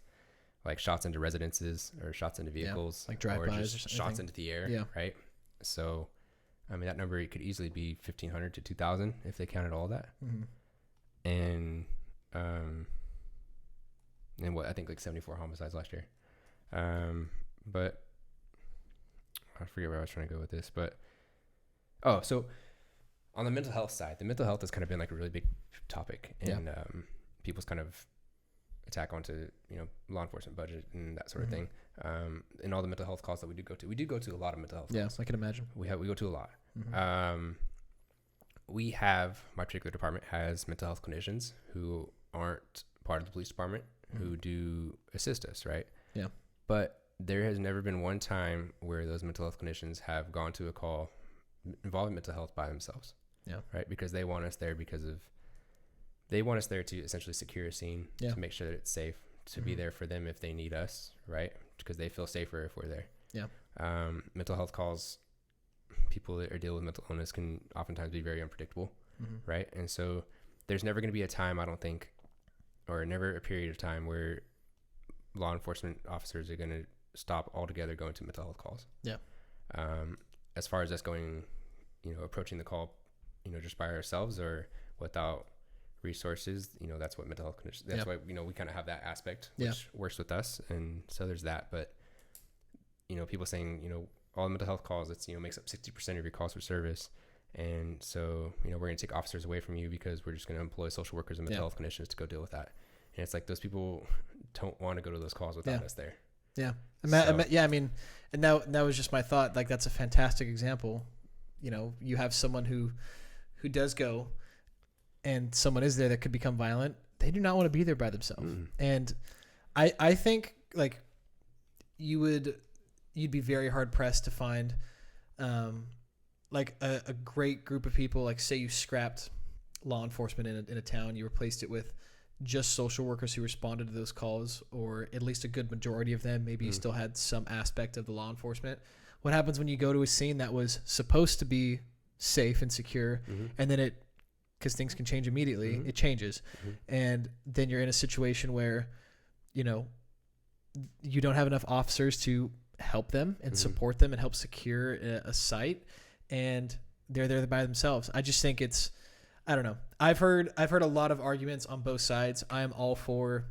like shots into residences or shots into vehicles, like drive-bys or shots into the air, right? So, I mean, that number could easily be 1,500 to 2,000 if they counted all that. And what, I think like 74 homicides last year. But I forget where I was trying to go with this, but so on the mental health side, the mental health has kind of been like a really big topic, and people's kind of attack onto, you know, law enforcement budget and that sort of thing. And all the mental health calls that we do go to a lot of mental health calls. Yes, I can imagine. We go to a lot. We have, my particular department has mental health clinicians who aren't part of the police department who do assist us, right? Yeah. But there has never been one time where those mental health clinicians have gone to a call involving mental health by themselves. Yeah. Right? Because they want us there to essentially secure a scene, to make sure that it's safe, to be there for them if they need us, right? Because they feel safer if we're there. Yeah. Mental health calls, people that are dealing with mental illness can oftentimes be very unpredictable, right? And so there's never going to be a time, I don't think, or never a period of time where law enforcement officers are going to stop altogether going to mental health calls. Yeah. As far as us going, you know, approaching the call, you know, just by ourselves or without resources, you know, that's what mental health conditions, that's why, you know, we kind of have that aspect which works with us. And so there's that. But, you know, people saying, you know, all the mental health calls, it's, you know, makes up 60% of your calls for service. And so, you know, we're going to take officers away from you because we're just going to employ social workers and mental health clinicians to go deal with that. And it's like, those people don't want to go to those calls without us there. Yeah. I mean, and that was just my thought. Like, that's a fantastic example. You know, you have someone who does go and someone is there that could become violent. They do not want to be there by themselves. And I think like you'd be very hard pressed to find, like a great group of people. Like, say you scrapped law enforcement in a town, you replaced it with just social workers who responded to those calls, or at least a good majority of them. Maybe you still had some aspect of the law enforcement. What happens when you go to a scene that was supposed to be safe and secure, and then because things can change immediately, it changes. And then you're in a situation where, you know, you don't have enough officers to help them and support them and help secure a site, and they're there by themselves. I just think it's, I don't know. I've heard a lot of arguments on both sides. I'm all for,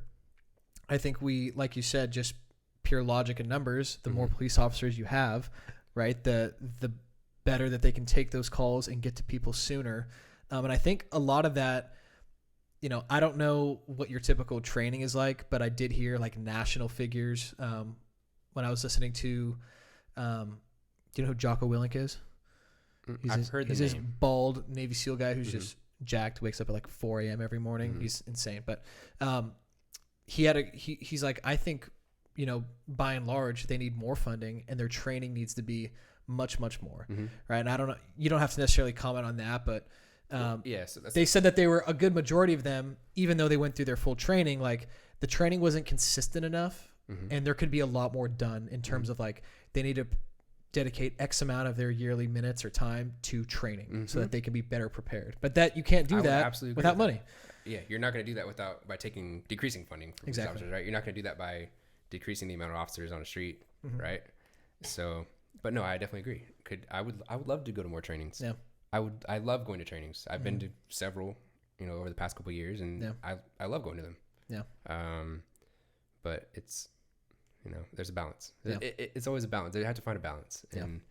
I think we, like you said, just pure logic and numbers. The more police officers you have, right, the better that they can take those calls and get to people sooner. And I think a lot of that, you know, I don't know what your typical training is like, but I did hear like national figures when I was listening to, do you know who Jocko Willink is? I've heard the name. He's this bald Navy SEAL guy who's just jacked, wakes up at like 4 a.m. every morning. He's insane. But he's like, I think, you know, by and large, they need more funding and their training needs to be much, much more. Right. And I don't know, you don't have to necessarily comment on that, but so they said that they were a good majority of them, even though they went through their full training, like the training wasn't consistent enough, and there could be a lot more done in terms of like they need to dedicate X amount of their yearly minutes or time to training so that they can be better prepared. But that you can't do that without money. Yeah, you're not going to do that by decreasing funding for police officers, right? You're not going to do that by decreasing the amount of officers on the street, right? So, but no, I definitely agree. I would love to go to more trainings. Yeah. I love going to trainings. I've been to several, you know, over the past couple of years, and I love going to them. Yeah. But it's, you know, there's a balance. Yeah. It's always a balance. They have to find a balance, and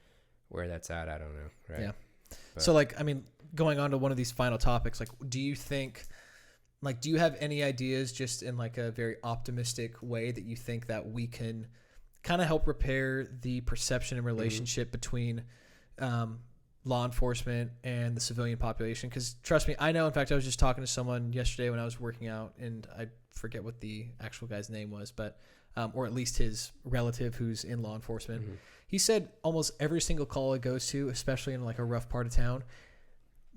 where that's at, I don't know. Right. Yeah. But, so like, I mean, going on to one of these final topics, like, do you have any ideas just in like a very optimistic way that you think that we can kind of help repair the perception and relationship between, law enforcement and the civilian population? Because trust me, I know. In fact, I was just talking to someone yesterday when I was working out, and I forget what the actual guy's name was, but or at least his relative who's in law enforcement. He said almost every single call it goes to, especially in like a rough part of town,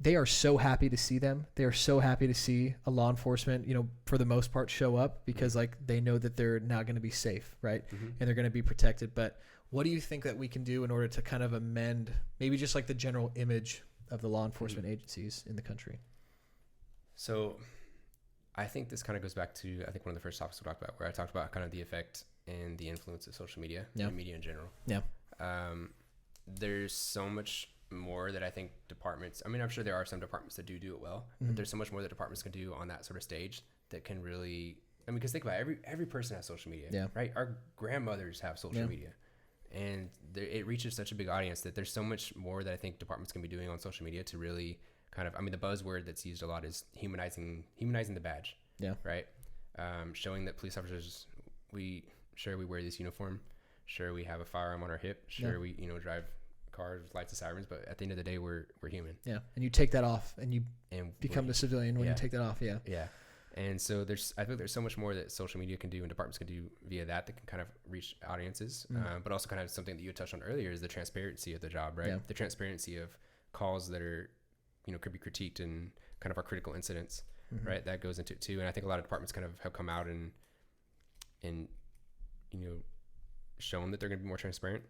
they are so happy to see them. They are so happy to see a law enforcement, for the most part, show up because like they know that they're now going to be safe, right? And they're going to be protected. But what do you think that we can do in order to kind of amend maybe just like the general image of the law enforcement agencies in the country? So I think this kind of goes back to, I think one of the first topics we talked about, where I talked about kind of the effect and the influence of social media and media in general. Yeah. There's so much more that I think departments, I mean, I'm sure there are some departments that do it well, but there's so much more that departments can do on that sort of stage that can really, I mean, because think about it, every person has social media, right? Our grandmothers have social media, and it reaches such a big audience that there's so much more that I think departments can be doing on social media to really kind of, I mean, the buzzword that's used a lot is humanizing the badge, right? Showing that police officers, we wear this uniform, sure we have a firearm on our hip, sure we drive cars, lights, and sirens, but at the end of the day, we're human. Yeah, and you take that off, and you become the civilian when you take that off. Yeah. And so I think there's so much more that social media can do and departments can do via that can kind of reach audiences, but also kind of something that you touched on earlier is the transparency of the job, right? The transparency of calls that are, could be critiqued and kind of our critical incidents, right? That goes into it too. And I think a lot of departments kind of have come out and shown that they're going to be more transparent,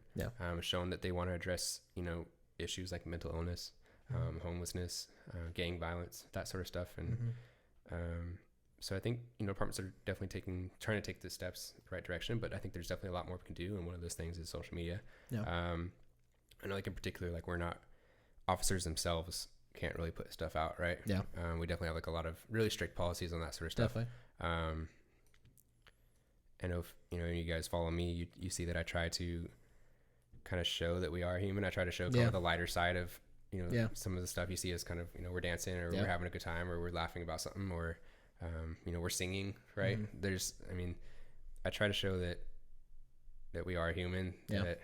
shown that they want to address, issues like mental illness, homelessness, gang violence, that sort of stuff. And so I think, departments are definitely trying to take the steps the right direction, but I think there's definitely a lot more we can do. And one of those things is social media. I know, like in particular, like we're not officers themselves can't really put stuff out, right? We definitely have like a lot of really strict policies on that sort of stuff. Definitely. I know if you guys follow me, you see that I try to kind of show that we are human. I try to show kind of the lighter side of some of the stuff you see as kind of we're dancing or we're having a good time or we're laughing about something or we're singing, right? I try to show that we are human, that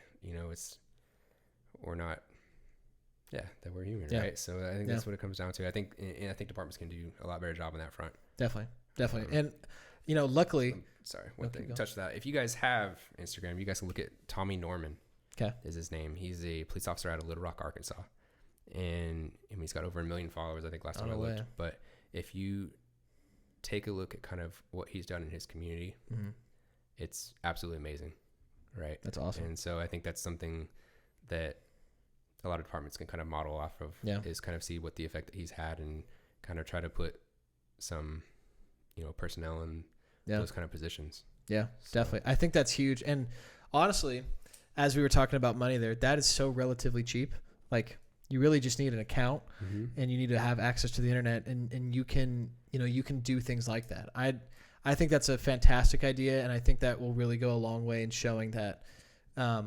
we're not that we're human, right? So I think that's what it comes down to. I think departments can do a lot better job on that front. Definitely. And luckily, one thing, touch that. If you guys have Instagram, you guys can look at Tommy Norman. Is his name. He's a police officer out of Little Rock, Arkansas. And he's got over 1 million followers, I think, last time I looked. But if you take a look at kind of what he's done in his community, it's absolutely amazing, right? That's awesome. And so I think that's something that a lot of departments can kind of model off of, is kind of see what the effect that he's had and kind of try to put some, personnel in those kind of positions. Definitely. I think that's huge. And honestly, as we were talking about money there, that is so relatively cheap. Like you really just need an account and you need to have access to the internet and you can do things like that. I think that's a fantastic idea. And I think that will really go a long way in showing that, cause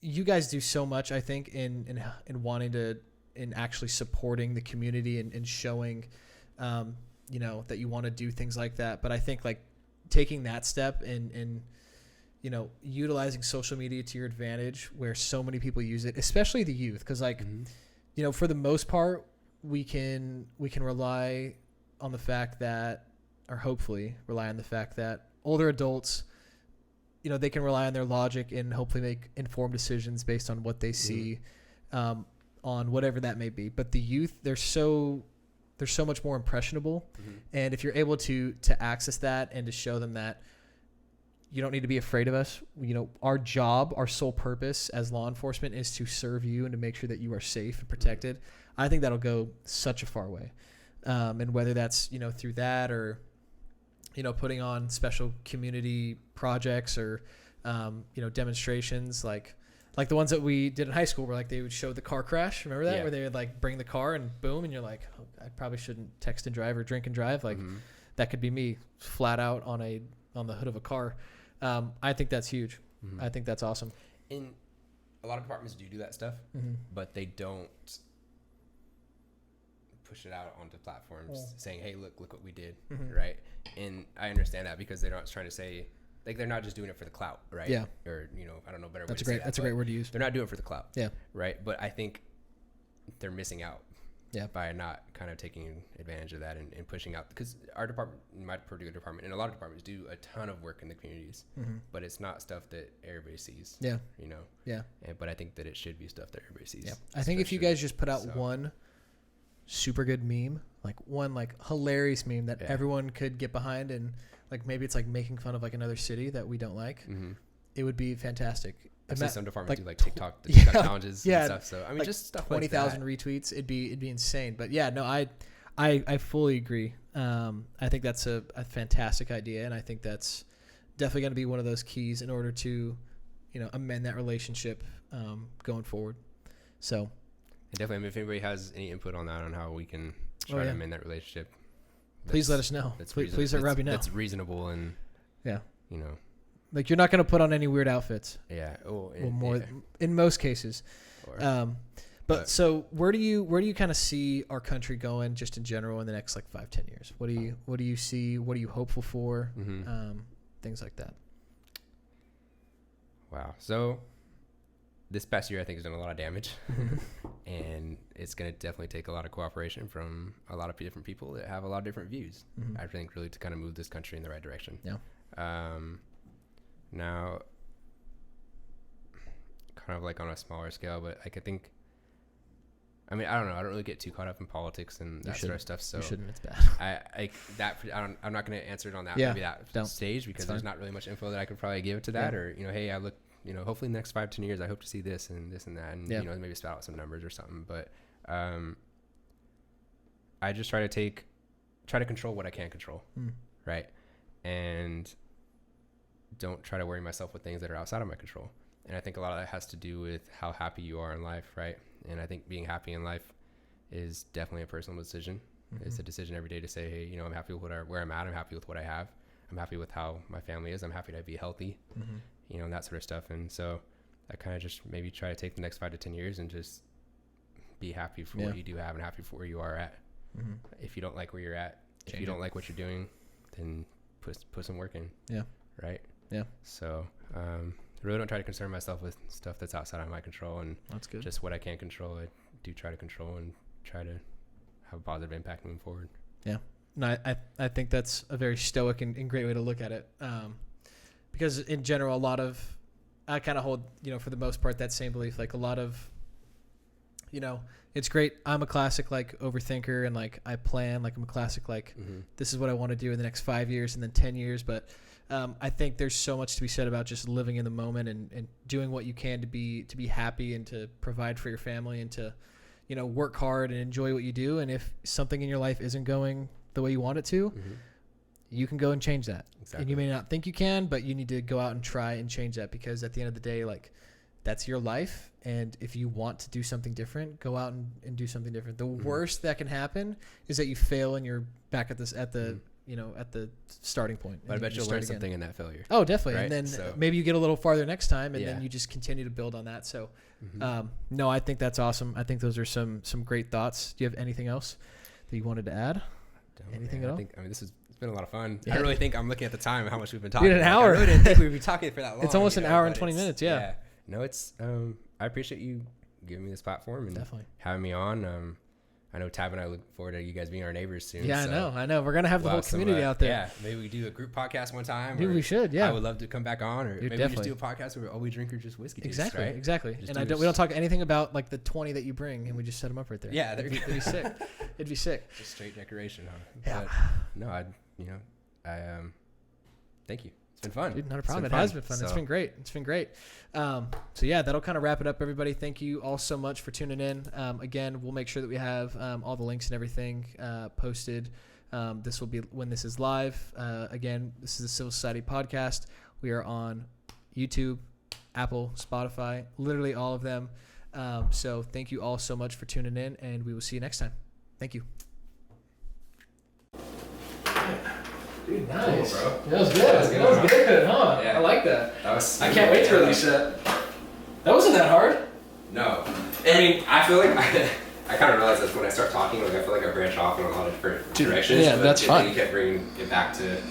you guys do so much, I think in wanting to, in actually supporting the community and showing, that you want to do things like that. But I think like taking that step and utilizing social media to your advantage where so many people use it, especially the youth. Cause like, for the most part, we can rely on the fact that, or hopefully rely on the fact that older adults, they can rely on their logic and hopefully make informed decisions based on what they see, on whatever that may be. But the youth, they're so much more impressionable. And if you're able to access that and to show them that you don't need to be afraid of us, our job, our sole purpose as law enforcement is to serve you and to make sure that you are safe and protected. I think that'll go such a far way. And whether that's, through that or, putting on special community projects or, demonstrations like the ones that we did in high school where like they would show the car crash. Remember that? Where they would like bring the car and boom. And you're like, oh, I probably shouldn't text and drive or drink and drive. Like that could be me flat out on the hood of a car. I think that's huge. I think that's awesome. And a lot of departments do that stuff, but they don't push it out onto platforms saying, hey, look what we did. Right. And I understand that because they're not trying to say, like, they're not just doing it for the clout, right? Yeah. Or, I don't know, better way to say that. That's a great word to use. They're not doing it for the clout. Yeah. Right. But I think they're missing out by not kind of taking advantage of that and pushing out, because our department, my particular department, and a lot of departments do a ton of work in the communities, but it's not stuff that everybody sees. Yeah. You know? Yeah. But I think that it should be stuff that everybody sees. Yeah. I think if you guys just put out one super good meme, like one like hilarious meme that everyone could get behind, and like maybe it's like making fun of like another city that we don't like, it would be fantastic. I see some departments do like TikTok challenges and stuff. So I mean, like just stuff 20,000 retweets, it'd be insane. But yeah, no, I fully agree. I think that's a fantastic idea, and I think that's definitely going to be one of those keys in order to, you know, amend that relationship going forward. So definitely, I mean, if anybody has any input on that, on how we can try to amend that relationship, please let us know. Please let Robby know. That's reasonable, and you know. Like, you're not going to put on any weird outfits. Yeah. In most cases. But so where do you kind of see our country going just in general in the next like 5-10 years? What do you see? What are you hopeful for? Things like that. Wow. So this past year, I think, has done a lot of damage, and it's going to definitely take a lot of cooperation from a lot of different people that have a lot of different views. I think really to kind of move this country in the right direction. Yeah. Now, kind of like on a smaller scale, but like I don't know. I don't really get too caught up in politics and that sort of stuff. So you shouldn't. It's bad. I'm not going to answer it on that maybe that stage, because there's not really much info that I could probably give to that. Or, you know, hey, I look, you know, hopefully in the next 5-10 years, I hope to see this and this and that, and you know, maybe spout out some numbers or something. But I just try to control what I can control, right? And don't try to worry myself with things that are outside of my control. And I think a lot of that has to do with how happy you are in life, right? And I think being happy in life is definitely a personal decision. It's a decision every day to say, hey, you know, I'm happy with where I'm at. I'm happy with what I have. I'm happy with how my family is. I'm happy to be healthy, you know, and that sort of stuff. And so I kind of just maybe try to take the next 5 to 10 years and just be happy for what you do have and happy for where you are at. If you don't like where you're at, if you don't like what you're doing, then put some work in. Yeah. Right. Yeah. So, I really don't try to concern myself with stuff that's outside of my control, and that's good. Just what I can control, I do try to control and try to have a positive impact moving forward. Yeah. No, I think that's a very stoic and great way to look at it. Because in general, I kind of hold, you know, for the most part, that same belief. Like a lot of, you know, it's great. I'm a classic like overthinker, and like I plan, like I'm a classic like this is what I want to do in the next 5 years and then 10 years, but I think there's so much to be said about just living in the moment and doing what you can to be happy and to provide for your family and to, you know, work hard and enjoy what you do. And if something in your life isn't going the way you want it to, you can go and change that. Exactly. And you may not think you can, but you need to go out and try and change that, because at the end of the day, like, that's your life. And if you want to do something different, go out and do something different. The worst that can happen is that you fail and you're back at the you know, at the starting point. But I bet you'll learn something in that failure. Oh, definitely. Right? And then maybe you get a little farther next time, and then you just continue to build on that. So, no, I think that's awesome. I think those are some great thoughts. Do you have anything else that you wanted to add? Anything at all? It's been a lot of fun. Yeah. I really think I'm looking at the time and how much we've been talking. Dude, an hour. I really didn't think we'd be talking for that long. It's almost an hour and 20 minutes. Yeah. No, it's, I appreciate you giving me this platform and definitely having me on. I know Tab and I look forward to you guys being our neighbors soon. Yeah, I know. We're going to have the whole community out there. Yeah, maybe we do a group podcast one time. Dude, we should, yeah. I would love to come back on, or maybe we just do a podcast where all we drink are just whiskey juice, right? Exactly. And we don't talk anything about like the 20 that you bring, and we just set them up right there. Yeah, it'd be sick. It'd be sick. Just straight decoration, huh? Yeah. But, no, thank you. It's been fun. Dude, not a problem. It has been fun. So. It's been great. So yeah, that'll kind of wrap it up, everybody. Thank you all so much for tuning in. Again, we'll make sure that we have all the links and everything posted. This will be when this is live. Again, this is the Civil Society Podcast. We are on YouTube, Apple, Spotify, literally all of them. So thank you all so much for tuning in, and we will see you next time. Thank you. Dude, nice. Cool, bro. That was good. That was good, huh? Yeah. I like that. I can't wait to release that. That wasn't that hard. No. I mean, I feel like I kind of realized that when I start talking, like I feel like I branch off in a lot of different directions. Yeah, that's fine. You kept bringing it back to